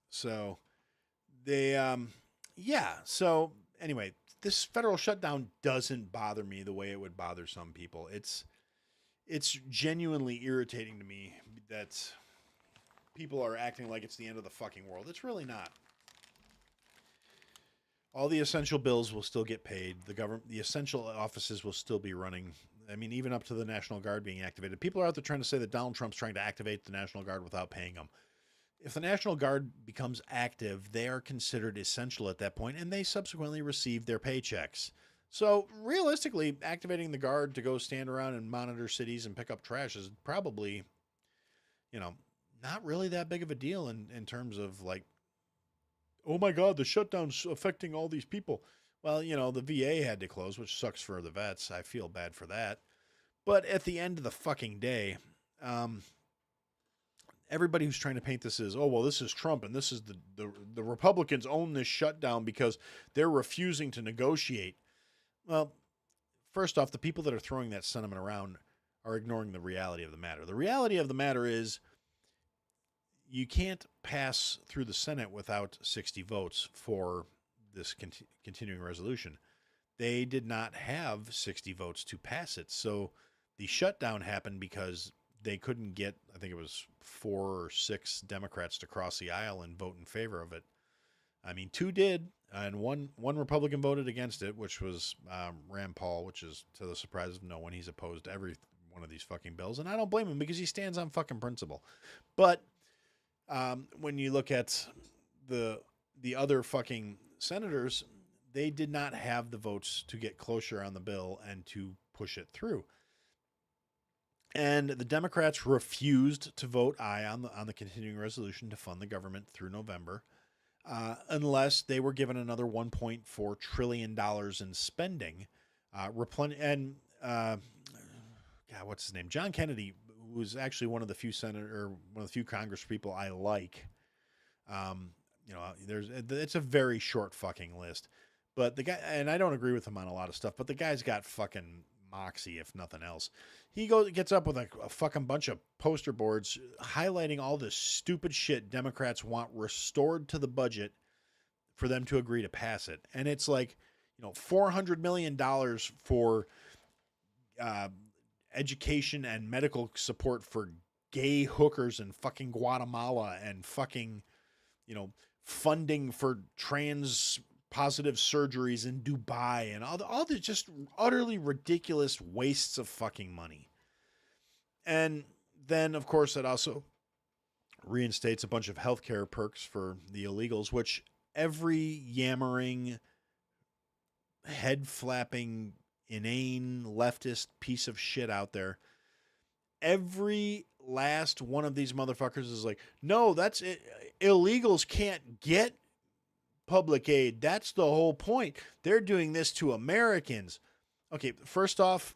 So they, yeah. So anyway, this federal shutdown doesn't bother me the way it would bother some people. It's genuinely irritating to me that people are acting like it's the end of the fucking world. It's really not. All the essential bills will still get paid. The essential offices will still be running. I mean, even up to the National Guard being activated. People are out there trying to say that Donald Trump's trying to activate the National Guard without paying them. If the National Guard becomes active, they are considered essential at that point, and they subsequently receive their paychecks. So realistically, activating the Guard to go stand around and monitor cities and pick up trash is probably, not really that big of a deal in terms of like, oh my God, the shutdown's affecting all these people. Well, the VA had to close, which sucks for the vets. I feel bad for that. But at the end of the fucking day, everybody who's trying to paint this as, oh, well, this is Trump and this is the Republicans own this shutdown because they're refusing to negotiate. Well, first off, the people that are throwing that sentiment around are ignoring the reality of the matter. The reality of the matter is you can't pass through the Senate without 60 votes for this continuing resolution. They did not have 60 votes to pass it. So the shutdown happened because they couldn't get, I think it was 4 or 6 Democrats to cross the aisle and vote in favor of it. I mean, 2 did, and one Republican voted against it, which was Rand Paul, which is to the surprise of no one. He's opposed to every one of these fucking bills, and I don't blame him because he stands on fucking principle. But when you look at the other fucking senators, they did not have the votes to get closer on the bill and to push it through. And the Democrats refused to vote aye on the continuing resolution to fund the government through November, unless they were given another $1.4 trillion in spending. God, what's his name? John Kennedy was actually one of the few Congress people I like. It's a very short fucking list, but the guy, and I don't agree with him on a lot of stuff, but the guy's got fucking moxie, if nothing else. He gets up with a fucking bunch of poster boards highlighting all this stupid shit Democrats want restored to the budget for them to agree to pass it. And it's like, $400 million for education and medical support for gay hookers in fucking Guatemala, and fucking, funding for trans positive surgeries in Dubai, and all the just utterly ridiculous wastes of fucking money. And then, of course, it also reinstates a bunch of healthcare perks for the illegals, which every yammering, head-flapping, inane leftist piece of shit out there, every last one of these motherfuckers is like, no, that's it. Illegals can't get public aid. That's the whole point. They're doing this to Americans. Okay, first off,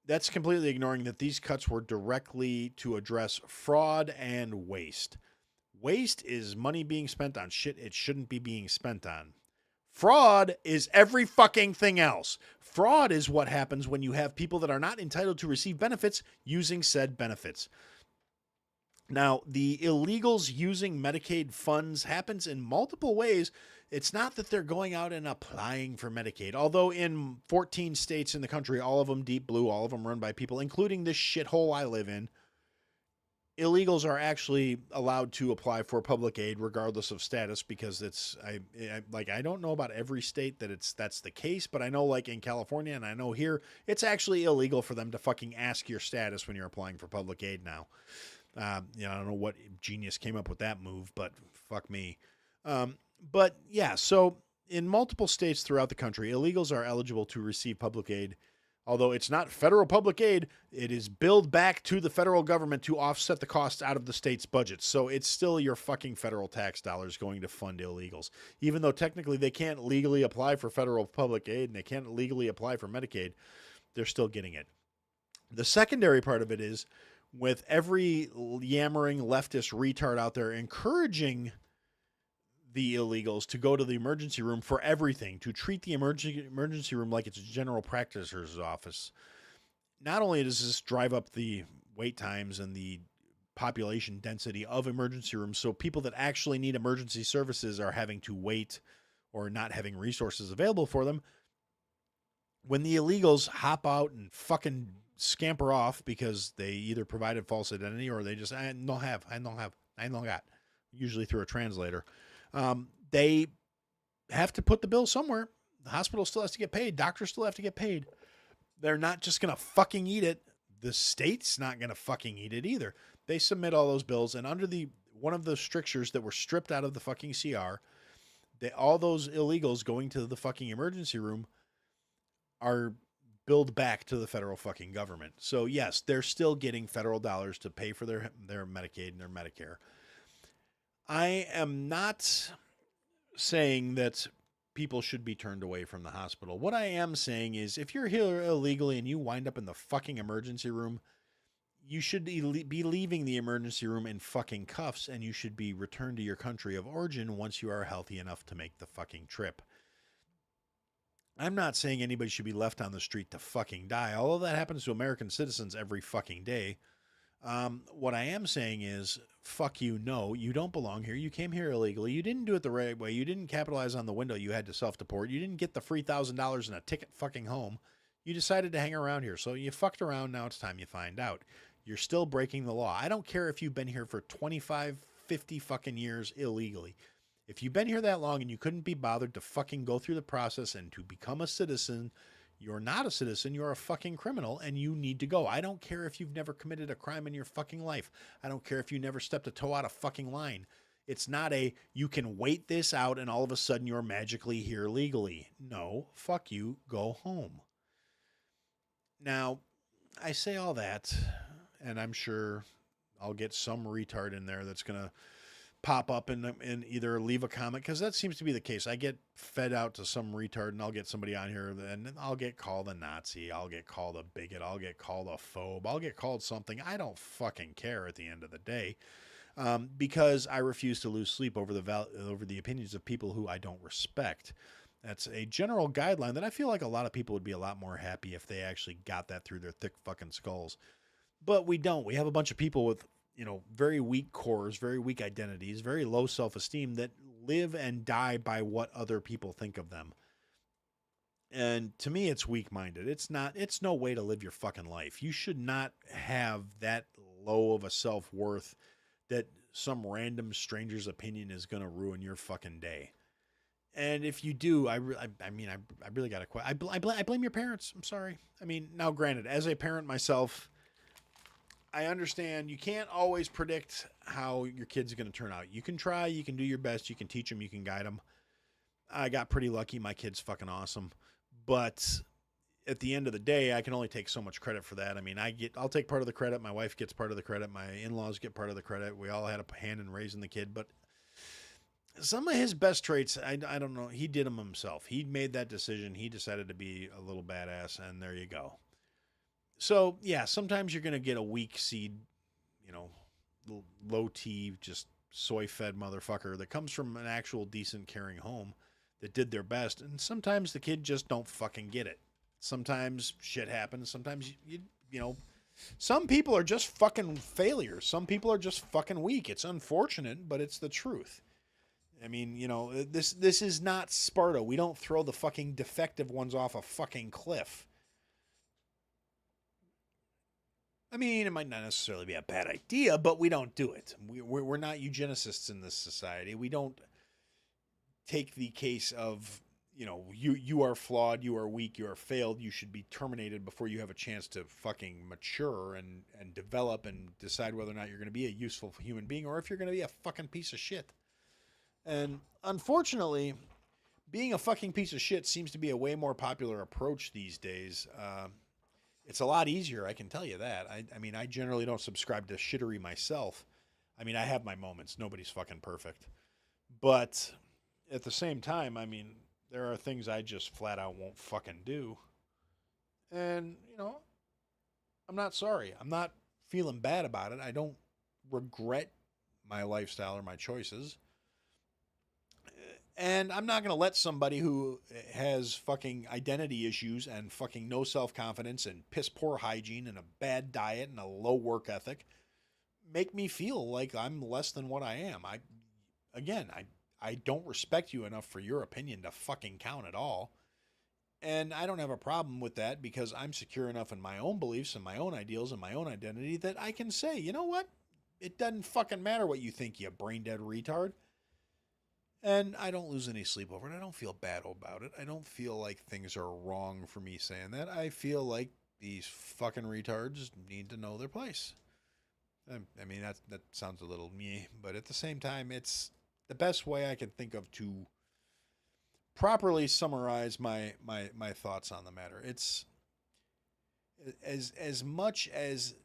that's completely ignoring that these cuts were directly to address fraud and waste. Waste is money being spent on shit it shouldn't be being spent on. Fraud is every fucking thing else. Fraud is what happens when you have people that are not entitled to receive benefits using said benefits. Now, the illegals using Medicaid funds happens in multiple ways. It's not that they're going out and applying for Medicaid, although in 14 states in the country, all of them deep blue, all of them run by people, including this shithole I live in, illegals are actually allowed to apply for public aid regardless of status, because I don't know about every state that's the case, but I know like in California and I know here, it's actually illegal for them to fucking ask your status when you're applying for public aid now. I don't know what genius came up with that move, but fuck me. But yeah, so in multiple states throughout the country, illegals are eligible to receive public aid. Although it's not federal public aid, it is billed back to the federal government to offset the costs out of the state's budget. So it's still your fucking federal tax dollars going to fund illegals. Even though technically they can't legally apply for federal public aid and they can't legally apply for Medicaid, they're still getting it. The secondary part of it is with every yammering leftist retard out there encouraging the illegals to go to the emergency room for everything, to treat the emergency room like it's a general practitioner's office. Not only does this drive up the wait times and the population density of emergency rooms, so people that actually need emergency services are having to wait or not having resources available for them. When the illegals hop out and fucking scamper off because they either provided false identity or they just, I don't got, usually through a translator. They have to put the bill somewhere. The hospital still has to get paid. Doctors still have to get paid. They're not just going to fucking eat it. The state's not going to fucking eat it either. They submit all those bills, and under one of the strictures that were stripped out of the fucking CR, all those illegals going to the fucking emergency room are billed back to the federal fucking government. So yes, they're still getting federal dollars to pay for their Medicaid and their Medicare. I am not saying that people should be turned away from the hospital. What I am saying is if you're here illegally and you wind up in the fucking emergency room, you should be leaving the emergency room in fucking cuffs, and you should be returned to your country of origin once you are healthy enough to make the fucking trip. I'm not saying anybody should be left on the street to fucking die, although that happens to American citizens every fucking day. What I am saying is, fuck you, no, you don't belong here. You came here illegally. You didn't do it the right way. You didn't capitalize on the window you had to self-deport. You didn't get the free $1,000 and a ticket fucking home. You decided to hang around here. So you fucked around. Now it's time you find out. You're still breaking the law. I don't care if you've been here for 25, 50 fucking years illegally. If you've been here that long and you couldn't be bothered to fucking go through the process and to become a citizen, you're not a citizen, you're a fucking criminal, and you need to go. I don't care if you've never committed a crime in your fucking life. I don't care if you never stepped a toe out of fucking line. It's not you can wait this out and all of a sudden you're magically here legally. No, fuck you, go home. Now, I say all that, and I'm sure I'll get some retard in there that's going to pop up and either leave a comment, because that seems to be the case. I get fed out to some retard and I'll get somebody on here and I'll get called a Nazi, I'll get called a bigot, I'll get called a phobe, I'll get called something. I don't fucking care at the end of the day, because I refuse to lose sleep over the opinions of people who I don't respect. That's a general guideline that I feel like a lot of people would be a lot more happy if they actually got that through their thick fucking skulls. But we don't. We have a bunch of people with, very weak cores, very weak identities, very low self-esteem that live and die by what other people think of them. And to me, it's weak-minded. It's no way to live your fucking life. You should not have that low of a self-worth that some random stranger's opinion is going to ruin your fucking day. And if you do, I really got to quit. I blame your parents. I'm sorry. I mean, now granted, as a parent myself, I understand you can't always predict how your kid's going to turn out. You can try, you can do your best, you can teach them, you can guide them. I got pretty lucky. My kid's fucking awesome. But at the end of the day, I can only take so much credit for that. I mean, I'll take part of the credit. My wife gets part of the credit. My in-laws get part of the credit. We all had a hand in raising the kid, but some of his best traits, I don't know. He did them himself. He made that decision. He decided to be a little badass, and there you go. So, yeah, sometimes you're going to get a weak seed, low T, just soy-fed motherfucker that comes from an actual decent, caring home that did their best. And sometimes the kid just don't fucking get it. Sometimes shit happens. Sometimes, some people are just fucking failures. Some people are just fucking weak. It's unfortunate, but it's the truth. I mean, this is not Sparta. We don't throw the fucking defective ones off a fucking cliff. I mean, it might not necessarily be a bad idea, but we don't do it. We're not eugenicists in this society. We don't take the case of, you are flawed, you are weak, you are failed, you should be terminated before you have a chance to fucking mature and develop and decide whether or not you're going to be a useful human being or if you're going to be a fucking piece of shit. And unfortunately, being a fucking piece of shit seems to be a way more popular approach these days. It's a lot easier, I can tell you that. I mean, I generally don't subscribe to shittery myself. I mean, I have my moments. Nobody's fucking perfect. But at the same time, I mean, there are things I just flat out won't fucking do. And, I'm not sorry. I'm not feeling bad about it. I don't regret my lifestyle or my choices. And I'm not going to let somebody who has fucking identity issues and fucking no self-confidence and piss poor hygiene and a bad diet and a low work ethic make me feel like I'm less than what I am. I don't respect you enough for your opinion to fucking count at all. And I don't have a problem with that because I'm secure enough in my own beliefs and my own ideals and my own identity that I can say, you know what? It doesn't fucking matter what you think, you brain dead retard. And I don't lose any sleep over it. I don't feel bad about it. I don't feel like things are wrong for me saying that. I feel like these fucking retards need to know their place. I mean, that sounds a little meh, but at the same time, it's the best way I can think of to properly summarize my thoughts on the matter. It's as much as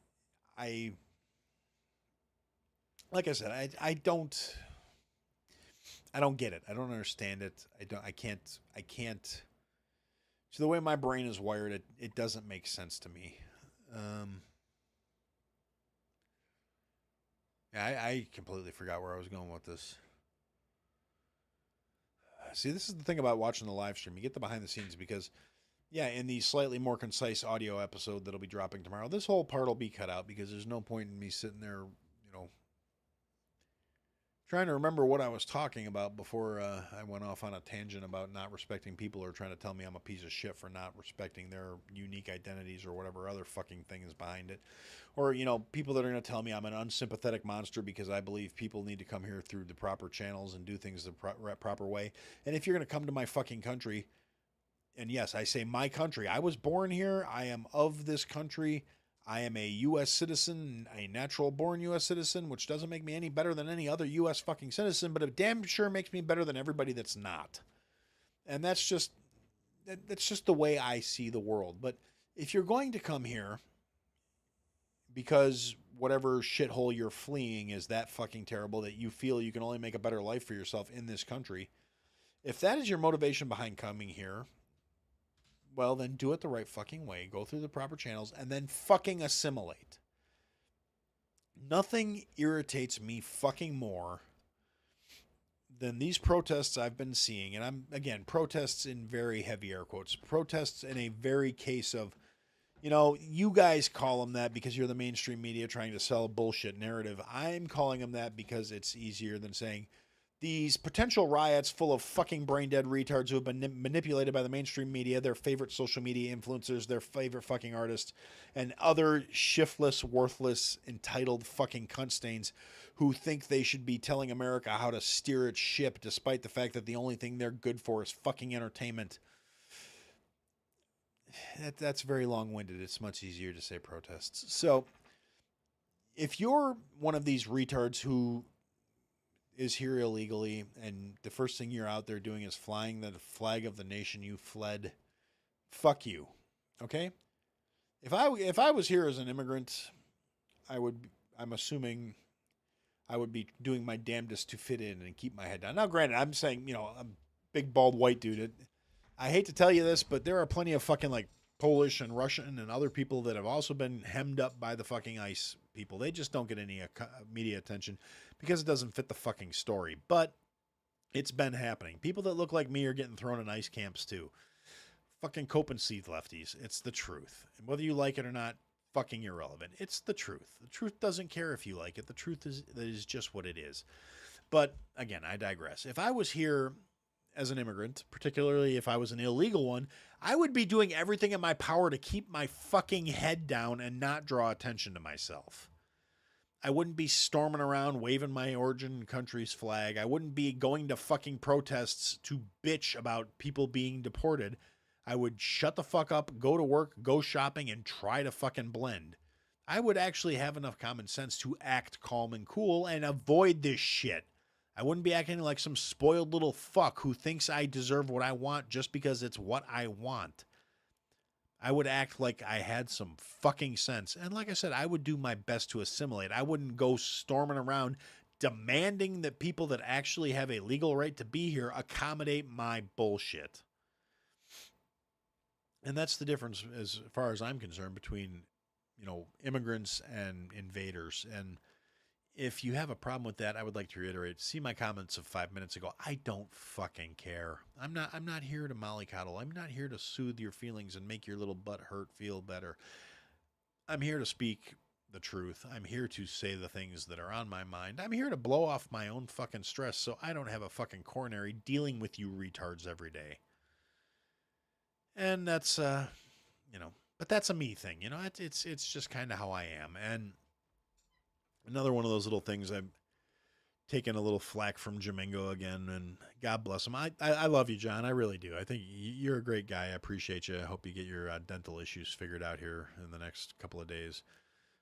like I said, I don't get it. I don't understand it. I can't. So the way my brain is wired, it doesn't make sense to me. I completely forgot where I was going with this. See, this is the thing about watching the live stream. You get the behind the scenes because, yeah, in the slightly more concise audio episode that'll be dropping tomorrow, this whole part will be cut out because there's no point in me sitting there, trying to remember what I was talking about before I went off on a tangent about not respecting people or trying to tell me I'm a piece of shit for not respecting their unique identities or whatever other fucking thing is behind it. Or, people that are going to tell me I'm an unsympathetic monster because I believe people need to come here through the proper channels and do things the proper way. And if you're going to come to my fucking country, and yes, I say my country, I was born here, I am of this country, I am a U.S. citizen, a natural-born U.S. citizen, which doesn't make me any better than any other U.S. fucking citizen, but it damn sure makes me better than everybody that's not. And that's just the way I see the world. But if you're going to come here because whatever shithole you're fleeing is that fucking terrible that you feel you can only make a better life for yourself in this country, if that is your motivation behind coming here, well, then do it the right fucking way. Go through the proper channels and then fucking assimilate. Nothing irritates me fucking more than these protests I've been seeing. And protests in very heavy air quotes. Protests in a very case of, you guys call them that because you're the mainstream media trying to sell a bullshit narrative. I'm calling them that because it's easier than saying, these potential riots full of fucking brain-dead retards who have been manipulated by the mainstream media, their favorite social media influencers, their favorite fucking artists, and other shiftless, worthless, entitled fucking cunt stains who think they should be telling America how to steer its ship despite the fact that the only thing they're good for is fucking entertainment. That's very long-winded. It's much easier to say protests. So, if you're one of these retards who is here illegally, and the first thing you're out there doing is flying the flag of the nation you fled, fuck you. Okay? If I was here as an immigrant, I'm assuming I would be doing my damnedest to fit in and keep my head down. Now, granted, I'm saying, I'm a big, bald, white dude. I hate to tell you this, but there are plenty of fucking, like, Polish and Russian and other people that have also been hemmed up by the fucking ICE people. They just don't get any media attention because it doesn't fit the fucking story. But it's been happening. People that look like me are getting thrown in ICE camps too. Fucking cope and seethe, lefties. It's the truth. And whether you like it or not, fucking irrelevant. It's the truth. The truth doesn't care if you like it. The truth is just what it is. But again, I digress. If I was here as an immigrant, particularly if I was an illegal one, I would be doing everything in my power to keep my fucking head down and not draw attention to myself. I wouldn't be storming around waving my origin country's flag. I wouldn't be going to fucking protests to bitch about people being deported. I would shut the fuck up, go to work, go shopping, and try to fucking blend. I would actually have enough common sense to act calm and cool and avoid this shit. I wouldn't be acting like some spoiled little fuck who thinks I deserve what I want just because it's what I want. I would act like I had some fucking sense. And like I said, I would do my best to assimilate. I wouldn't go storming around demanding that people that actually have a legal right to be here accommodate my bullshit. And that's the difference as far as I'm concerned between, immigrants and invaders. And if you have a problem with that, I would like to reiterate, see my comments of 5 minutes ago. I don't fucking care. I'm not here to mollycoddle. I'm not here to soothe your feelings and make your little butt hurt feel better. I'm here to speak the truth. I'm here to say the things that are on my mind. I'm here to blow off my own fucking stress so I don't have a fucking coronary dealing with you retards every day. And that's but that's a me thing. It's just kind of how I am. And another one of those little things, I've taken a little flack from Jamingo again, and God bless him. I love you, John. I really do. I think you're a great guy. I appreciate you. I hope you get your dental issues figured out here in the next couple of days,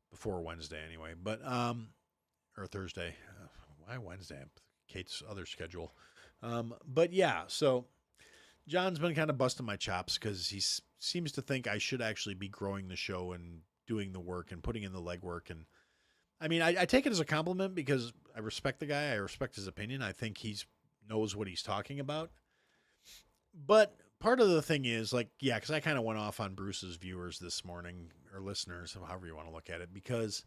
before Wednesday anyway. But or Thursday. Why Wednesday? Kate's other schedule. But yeah, so John's been kind of busting my chops because he seems to think I should actually be growing the show and doing the work and putting in the legwork. And I mean, I take it as a compliment because I respect the guy. I respect his opinion. I think he knows what he's talking about. But part of the thing is, because I kind of went off on Bruce's viewers this morning, or listeners, however you want to look at it, because,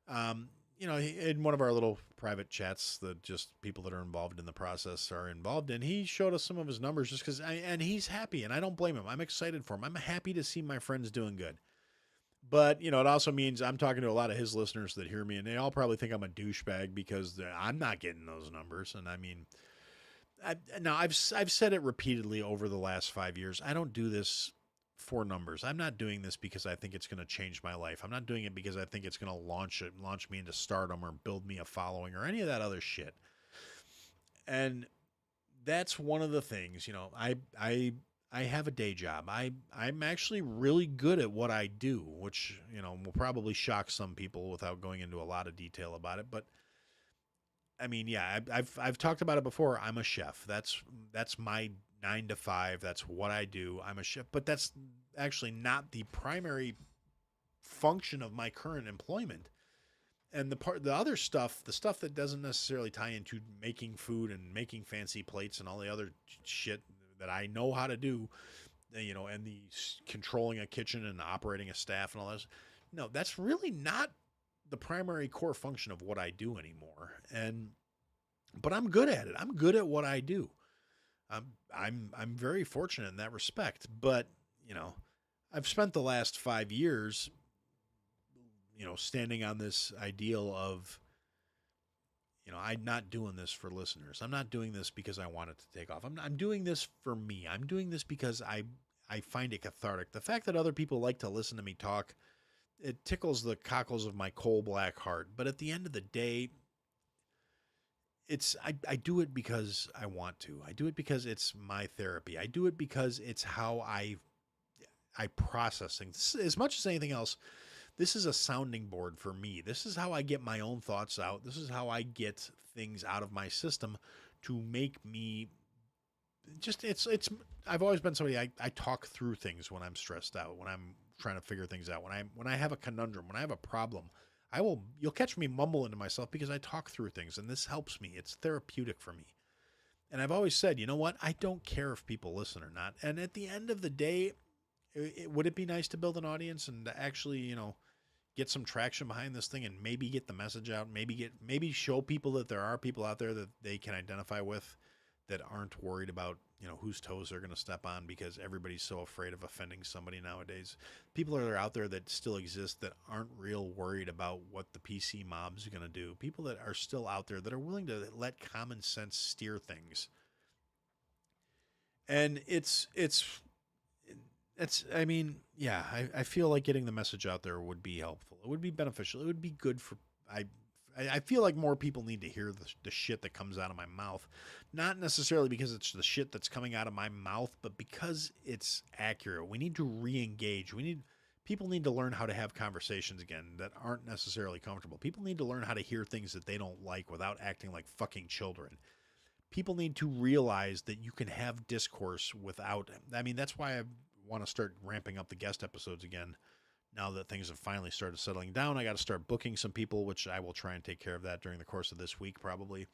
in one of our little private chats that just people that are involved in the process are involved in, he showed us some of his numbers just because, and he's happy, and I don't blame him. I'm excited for him. I'm happy to see my friends doing good. But, it also means I'm talking to a lot of his listeners that hear me, and they all probably think I'm a douchebag because I'm not getting those numbers. And I mean, I've said it repeatedly over the last 5 years. I don't do this for numbers. I'm not doing this because I think it's going to change my life. I'm not doing it because I think it's going to launch me into stardom or build me a following or any of that other shit. And that's one of the things, I have a day job. I'm actually really good at what I do, which, will probably shock some people without going into a lot of detail about it. But I mean, yeah, I've talked about it before. I'm a chef. That's my 9 to 5. That's what I do. I'm a chef, but that's actually not the primary function of my current employment. And the other stuff, the stuff that doesn't necessarily tie into making food and making fancy plates and all the other shit that I know how to do, and the controlling a kitchen and operating a staff and all that. No, that's really not the primary core function of what I do anymore. But I'm good at it. I'm good at what I do. I'm very fortunate in that respect. But, I've spent the last 5 years, standing on this ideal of, I'm not doing this for listeners. I'm not doing this because I want it to take off. I'm doing this for me. I'm doing this because I find it cathartic. The fact that other people like to listen to me talk, it tickles the cockles of my coal black heart. But at the end of the day, I do it because I want to. I do it because it's my therapy. I do it because it's how I process things. As much as anything else, this is a sounding board for me. This is how I get my own thoughts out. This is how I get things out of my system to make me just, I've always been somebody, I talk through things when I'm stressed out, when I'm trying to figure things out, when I have a conundrum, when I have a problem, you'll catch me mumbling to myself because I talk through things, and this helps me. It's therapeutic for me. And I've always said, you know what? I don't care if people listen or not. And at the end of the day, would it be nice to build an audience and to actually, get some traction behind this thing and maybe get the message out, maybe show people that there are people out there that they can identify with that aren't worried about, whose toes they're going to step on because everybody's so afraid of offending somebody nowadays. People are out there that still exist that aren't real worried about what the PC mob's going to do. People that are still out there that are willing to let common sense steer things. And I mean, yeah, I feel like getting the message out there would be helpful. It would be beneficial. It would be good for, I feel like more people need to hear the shit that comes out of my mouth. Not necessarily because it's the shit that's coming out of my mouth, but because it's accurate. We need to re-engage. people need to learn how to have conversations again that aren't necessarily comfortable. People need to learn how to hear things that they don't like without acting like fucking children. People need to realize that you can have discourse without. I mean, that's why I want to start ramping up the guest episodes again. Now that things have finally started settling down, I got to start booking some people, which I will try and take care of that during the course of this week, probably.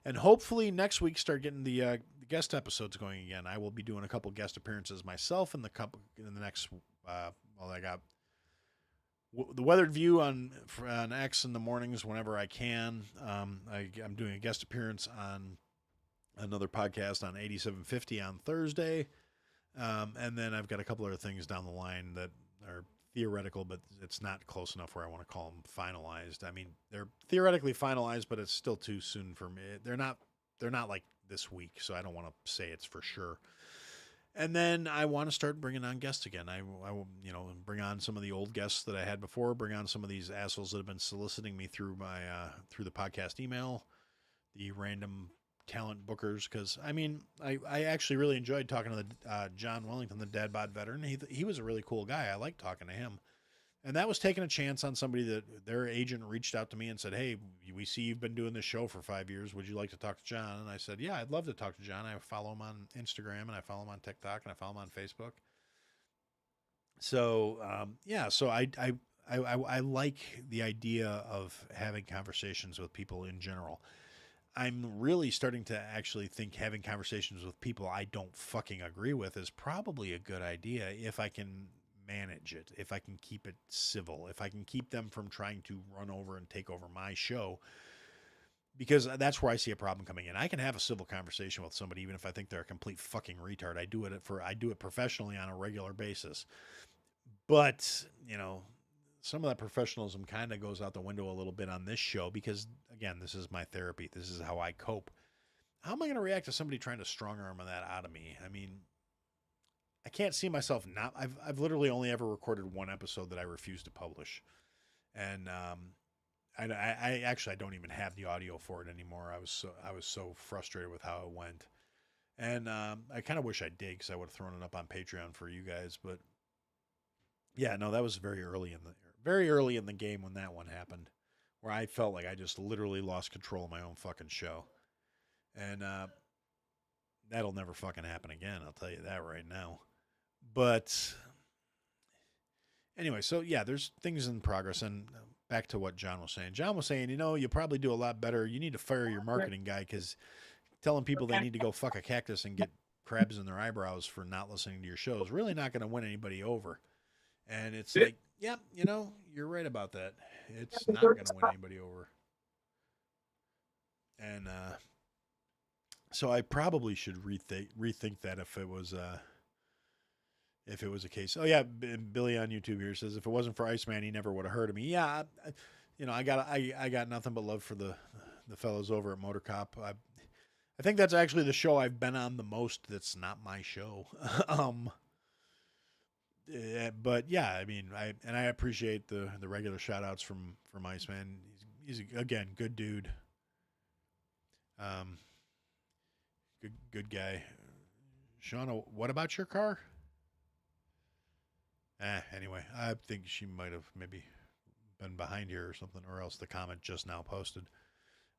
And hopefully next week start getting the guest episodes going again. I will be doing a couple guest appearances myself in the next. I got the Weathered View on X in the mornings whenever I can. I'm doing a guest appearance on another podcast on 8750 on Thursday. And then I've got a couple other things down the line that are theoretical, but it's not close enough where I want to call them finalized. I mean, they're theoretically finalized, but it's still too soon for me. They're not like this week, so I don't want to say it's for sure. And then I want to start bringing on guests again. I will, bring on some of the old guests that I had before, bring on some of these assholes that have been soliciting me through my, through the podcast email, the random talent bookers. Cause I mean, I actually really enjoyed talking to the, John Wellington, the Dad Bod veteran. He was a really cool guy. I liked talking to him. And that was taking a chance on somebody that their agent reached out to me and said, "Hey, we see you've been doing this show for 5 years. Would you like to talk to John?" And I said, "Yeah, I'd love to talk to John. I follow him on Instagram and I follow him on TikTok and I follow him on Facebook." So, so I like the idea of having conversations with people in general. I'm really starting to actually think having conversations with people I don't fucking agree with is probably a good idea if I can manage it, if I can keep it civil, if I can keep them from trying to run over and take over my show, because that's where I see a problem coming in. I can have a civil conversation with somebody even if I think they're a complete fucking retard. I do it professionally on a regular basis. But, some of that professionalism kind of goes out the window a little bit on this show because, again, this is my therapy. This is how I cope. How am I going to react to somebody trying to strong arm that out of me? I mean, I can't see myself not. I've literally only ever recorded one episode that I refused to publish, and I actually I don't even have the audio for it anymore. I was so frustrated with how it went, and I kind of wish I did because I would have thrown it up on Patreon for you guys. But yeah, no, that was very early in the game when that one happened, where I felt like I just literally lost control of my own fucking show, and that'll never fucking happen again. I'll tell you that right now. But anyway, so yeah, there's things in progress. And back to what John was saying. John was saying, you'll probably do a lot better. You need to fire your marketing guy because telling people they need to go fuck a cactus and get crabs in their eyebrows for not listening to your show is really not going to win anybody over. And it's like, yeah, you're right about that. It's not going to win anybody over. And so I probably should rethink that if it was a case. Oh yeah, Billy on YouTube here says if it wasn't for Iceman, he never would have heard of me. Yeah, I got nothing but love for the fellows over at Motor Cop. I think that's actually the show I've been on the most. That's not my show. But yeah, I mean, I appreciate the regular shout outs from Iceman. He's again good dude. Good guy. Shauna, what about your car? Anyway, I think she might have maybe been behind here or something, or else the comment just now posted.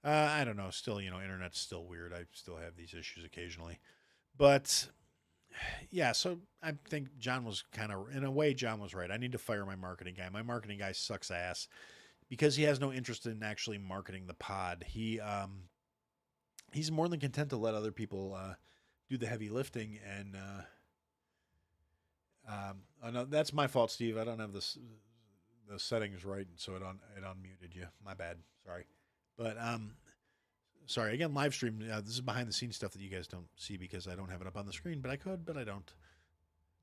I don't know. Still, internet's still weird. I still have these issues occasionally. But yeah, so I think John was in a way, John was right. I need to fire my marketing guy. My marketing guy sucks ass because he has no interest in actually marketing the pod. He's more than content to let other people do the heavy lifting. And no, that's my fault, Steve. I don't have the settings right, so it unmuted you. My bad. Sorry. But sorry again. Live stream. This is behind the scenes stuff that you guys don't see because I don't have it up on the screen. But I could, but I don't.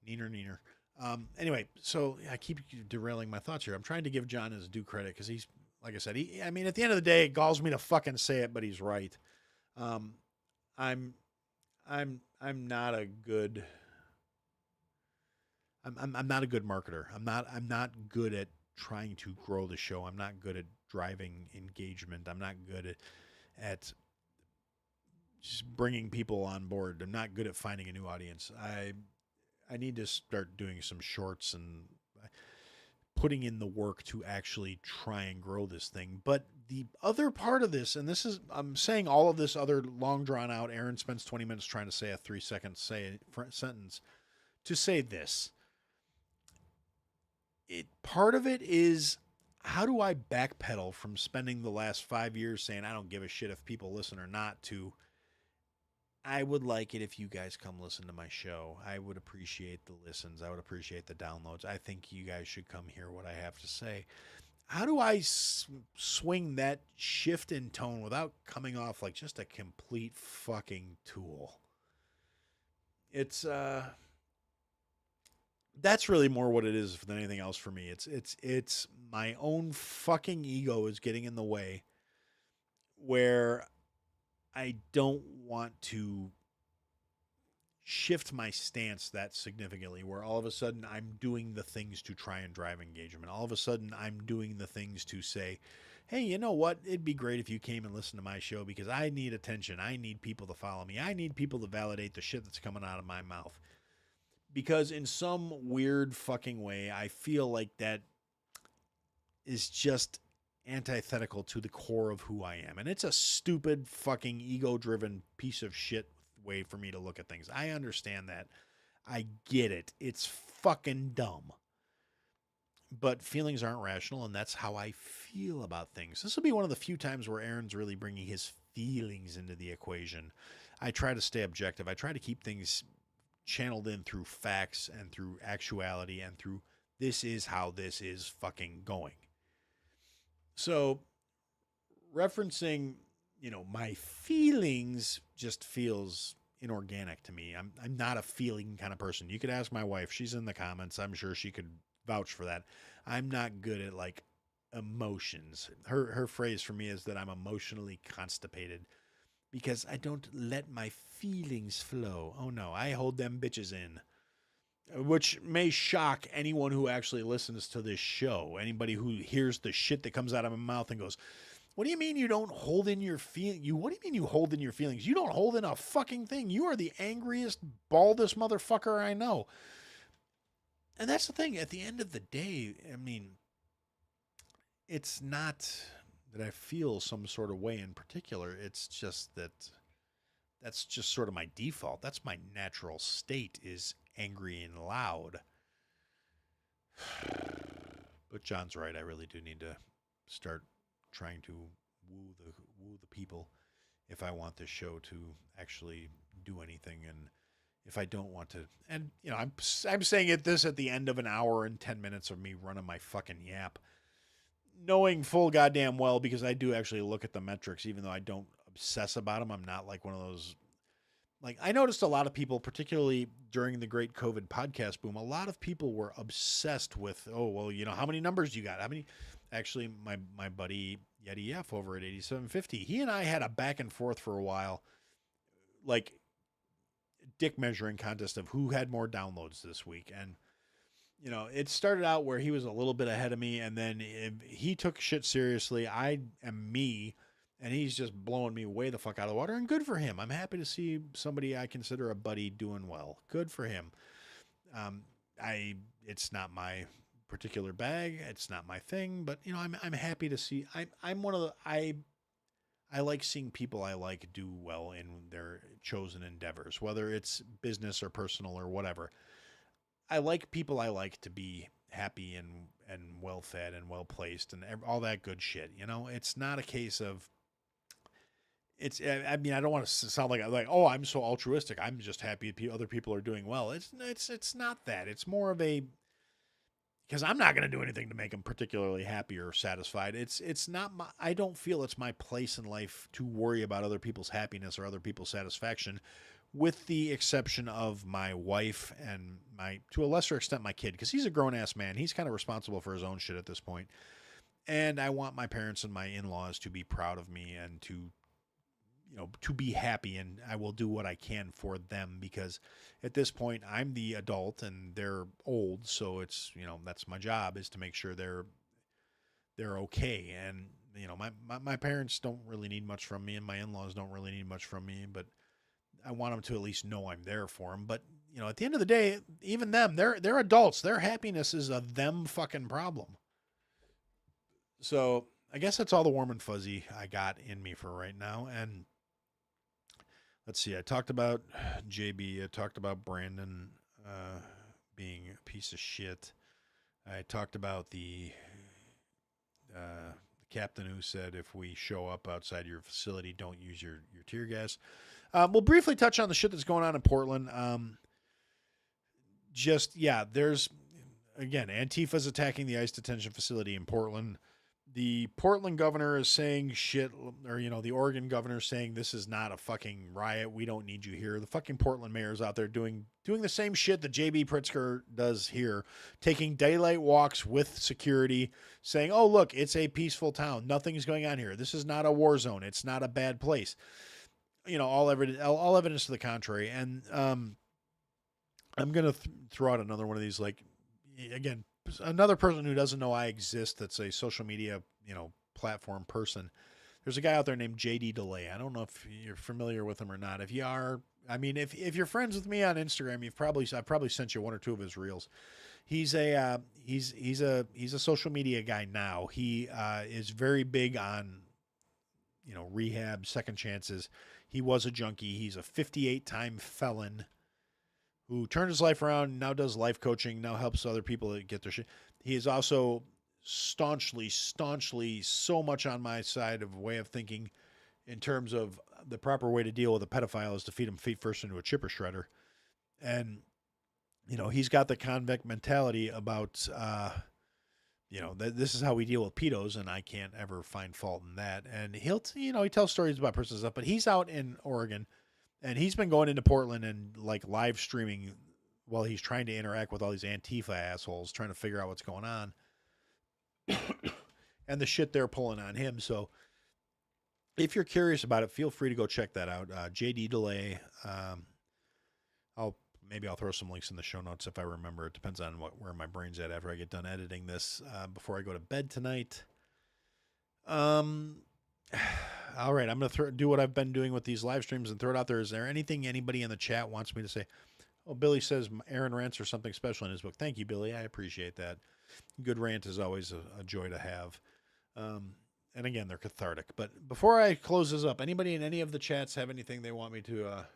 Neener. Anyway, so I keep derailing my thoughts here. I'm trying to give John his due credit because he's, like I said, I mean, at the end of the day, it galls me to fucking say it, but he's right. I'm not a good. I'm not a good marketer. I'm not good at trying to grow the show. I'm not good at driving engagement. I'm not good at just bringing people on board. I'm not good at finding a new audience. I need to start doing some shorts, and putting in the work to actually try and grow this thing. But the other part of this, and this is, I'm saying all of this other long drawn out, Aaron spends 20 minutes trying to say a 3-second sentence to say this. Part of it is, how do I backpedal from spending the last 5 years saying I don't give a shit if people listen or not, to I would like it if you guys come listen to my show. I would appreciate the listens. I would appreciate the downloads. I think you guys should come hear what I have to say. How do I swing that shift in tone without coming off like just a complete fucking tool? It's that's really more what it is than anything else for me. It's my own fucking ego is getting in the way, where I don't want to shift my stance that significantly, where all of a sudden I'm doing the things to try and drive engagement. All of a sudden I'm doing the things to say, hey, you know what? It'd be great if you came and listened to my show because I need attention. I need people to follow me. I need people to validate the shit that's coming out of my mouth. Because in some weird fucking way, I feel like that is just antithetical to the core of who I am. And it's a stupid fucking ego-driven piece of shit way for me to look at things. I understand that. I get it. It's fucking dumb. But feelings aren't rational, and that's how I feel about things. This will be one of the few times where Aaron's really bringing his feelings into the equation. I try to stay objective. I try to keep things channeled in through facts and through actuality and through this is how this is fucking going. So referencing, my feelings just feels inorganic to me. I'm not a feeling kind of person. You could ask my wife. She's in the comments. I'm sure she could vouch for that. I'm not good at like emotions. Her phrase for me is that I'm emotionally constipated because I don't let my feelings flow. Oh no, I hold them bitches in. Which may shock anyone who actually listens to this show. Anybody who hears the shit that comes out of my mouth and goes, what do you mean you don't hold in your feelings? What do you mean you hold in your feelings? You don't hold in a fucking thing. You are the angriest, baldest motherfucker I know. And that's the thing. At the end of the day, I mean, it's not that I feel some sort of way in particular. It's just that that's just sort of my default. That's my natural state, is angry and loud. But John's right. I really do need to start trying to woo the people if I want this show to actually do anything. And if I don't want to, and I'm saying this at the end of an hour and 10 minutes of me running my fucking yap, knowing full goddamn well, because I do actually look at the metrics, even though I don't obsess about them. I'm not like one of those. Like, I noticed a lot of people, particularly during the great COVID podcast boom, a lot of people were obsessed with, oh, well, how many numbers you got? How many? Actually, my buddy Yeti F over at 8750, he and I had a back and forth for a while, like dick measuring contest of who had more downloads this week. And, it started out where he was a little bit ahead of me, and then he took shit seriously. I am me. And he's just blowing me way the fuck out of the water. And good for him. I'm happy to see somebody I consider a buddy doing well. Good for him. It's not my particular bag. It's not my thing. But I'm happy to see. I'm one of the I like seeing people I like do well in their chosen endeavors, whether it's business or personal or whatever. I like people I like to be happy and well fed and well placed and all that good shit. It's not a case of. I don't want to sound like, oh, I'm so altruistic. I'm just happy other people are doing well. It's not that. It's more of because I'm not going to do anything to make them particularly happy or satisfied. It's not I don't feel it's my place in life to worry about other people's happiness or other people's satisfaction, with the exception of my wife and to a lesser extent, my kid, because he's a grown ass man. He's kind of responsible for his own shit at this point. And I want my parents and my in-laws to be proud of me and to be happy, and I will do what I can for them, because at this point I'm the adult and they're old. So it's, that's my job, is to make sure they're okay. And, my parents don't really need much from me, and my in-laws don't really need much from me, but I want them to at least know I'm there for them. But, you know, at the end of the day, even them, they're adults. Their happiness is a them fucking problem. So I guess that's all the warm and fuzzy I got in me for right now. And let's see, I talked about JB. I talked about Brandon being a piece of shit. I talked about the captain who said if we show up outside your facility, don't use your tear gas. We'll briefly touch on the shit that's going on in Portland. There's again Antifa's attacking the ICE detention facility in Portland. The Portland governor is saying shit, or the Oregon governor is saying this is not a fucking riot. We don't need you here. The fucking Portland mayor is out there doing the same shit that JB Pritzker does here, taking daylight walks with security, saying, "Oh look, it's a peaceful town. Nothing's going on here. This is not a war zone. It's not a bad place." All evidence to the contrary. And I'm gonna throw out another one of these, like, again, another person who doesn't know I exist, that's a social media, platform person. There's a guy out there named JD Delay. I don't know if you're familiar with him or not. If you are, I mean, if you're friends with me on Instagram, I've probably sent you one or two of his reels. He's a social media guy now. He is very big on rehab, second chances. He was a junkie. He's a 58-time felon who turned his life around, now does life coaching, now helps other people get their shit. He is also staunchly so much on my side of way of thinking in terms of the proper way to deal with a pedophile is to feed him feet first into a chipper shredder. And, he's got the convict mentality about, this is how we deal with pedos, and I can't ever find fault in that. And he'll, he tells stories about personal stuff, but he's out in Oregon. And he's been going into Portland and like live streaming while he's trying to interact with all these Antifa assholes, trying to figure out what's going on and the shit they're pulling on him. So if you're curious about it, feel free to go check that out. JD Delay. I'll throw some links in the show notes if I remember. It depends on where my brain's at after I get done editing this before I go to bed tonight. All right, I'm going to do what I've been doing with these live streams and throw it out there. Is there anything anybody in the chat wants me to say? Oh, Billy says Aaron rants or something special in his book. Thank you, Billy. I appreciate that. Good rant is always a joy to have. And again, they're cathartic. But before I close this up, anybody in any of the chats have anything they want me to...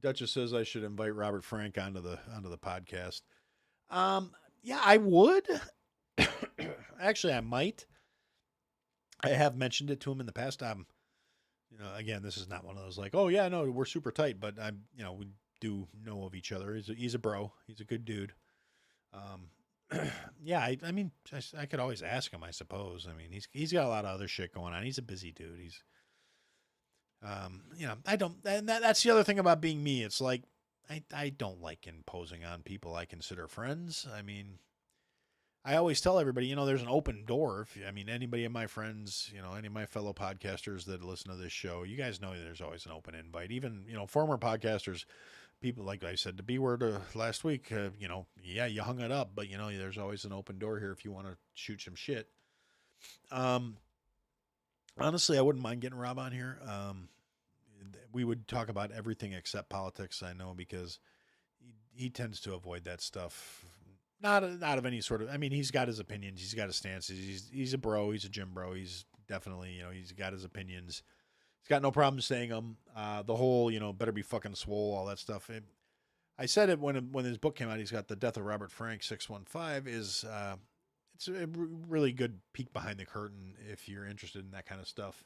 Duchess says I should invite Robert Frank onto the podcast. Yeah, I would. Actually, I might. I have mentioned it to him in the past. Again, this is not one of those like, oh yeah, no, we're super tight, but we do know of each other. He's a bro. He's a good dude. Yeah, I mean, I could always ask him, I suppose. I mean, he's got a lot of other shit going on. He's a busy dude. He's, I don't, and that's the other thing about being me. It's like, I don't like imposing on people I consider friends. I mean, I always tell everybody, there's an open door. Anybody of my friends, any of my fellow podcasters that listen to this show, you guys know there's always an open invite. Even, former podcasters, people, like I said to B-Word last week, yeah, you hung it up, but, there's always an open door here if you want to shoot some shit. Honestly, I wouldn't mind getting Rob on here. We would talk about everything except politics, I know, because he tends to avoid that stuff. Not of any sort of, he's got his opinions. He's got his stances. He's a bro. He's a gym bro. He's definitely, he's got his opinions. He's got no problem saying them. The whole, better be fucking swole, all that stuff. I said it when his book came out. He's got The Death of Robert Frank 615 is, it's a really good peek behind the curtain if you're interested in that kind of stuff.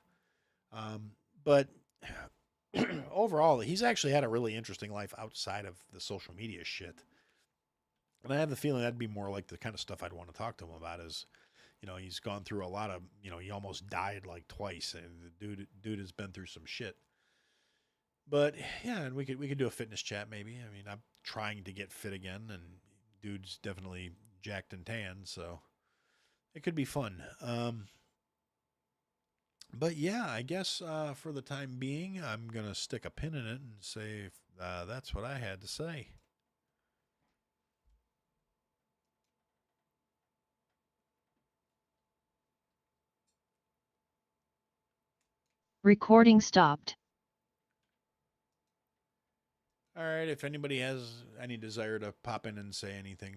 But overall, he's actually had a really interesting life outside of the social media shit. And I have the feeling that'd be more like the kind of stuff I'd want to talk to him about is, he's gone through a lot of, he almost died like twice. And the dude has been through some shit. But yeah, and we could do a fitness chat maybe. I'm trying to get fit again, and dude's definitely jacked and tan, so it could be fun. But yeah, I guess for the time being, I'm going to stick a pin in it and say that's what I had to say. Recording stopped. All right. If anybody has any desire to pop in and say anything,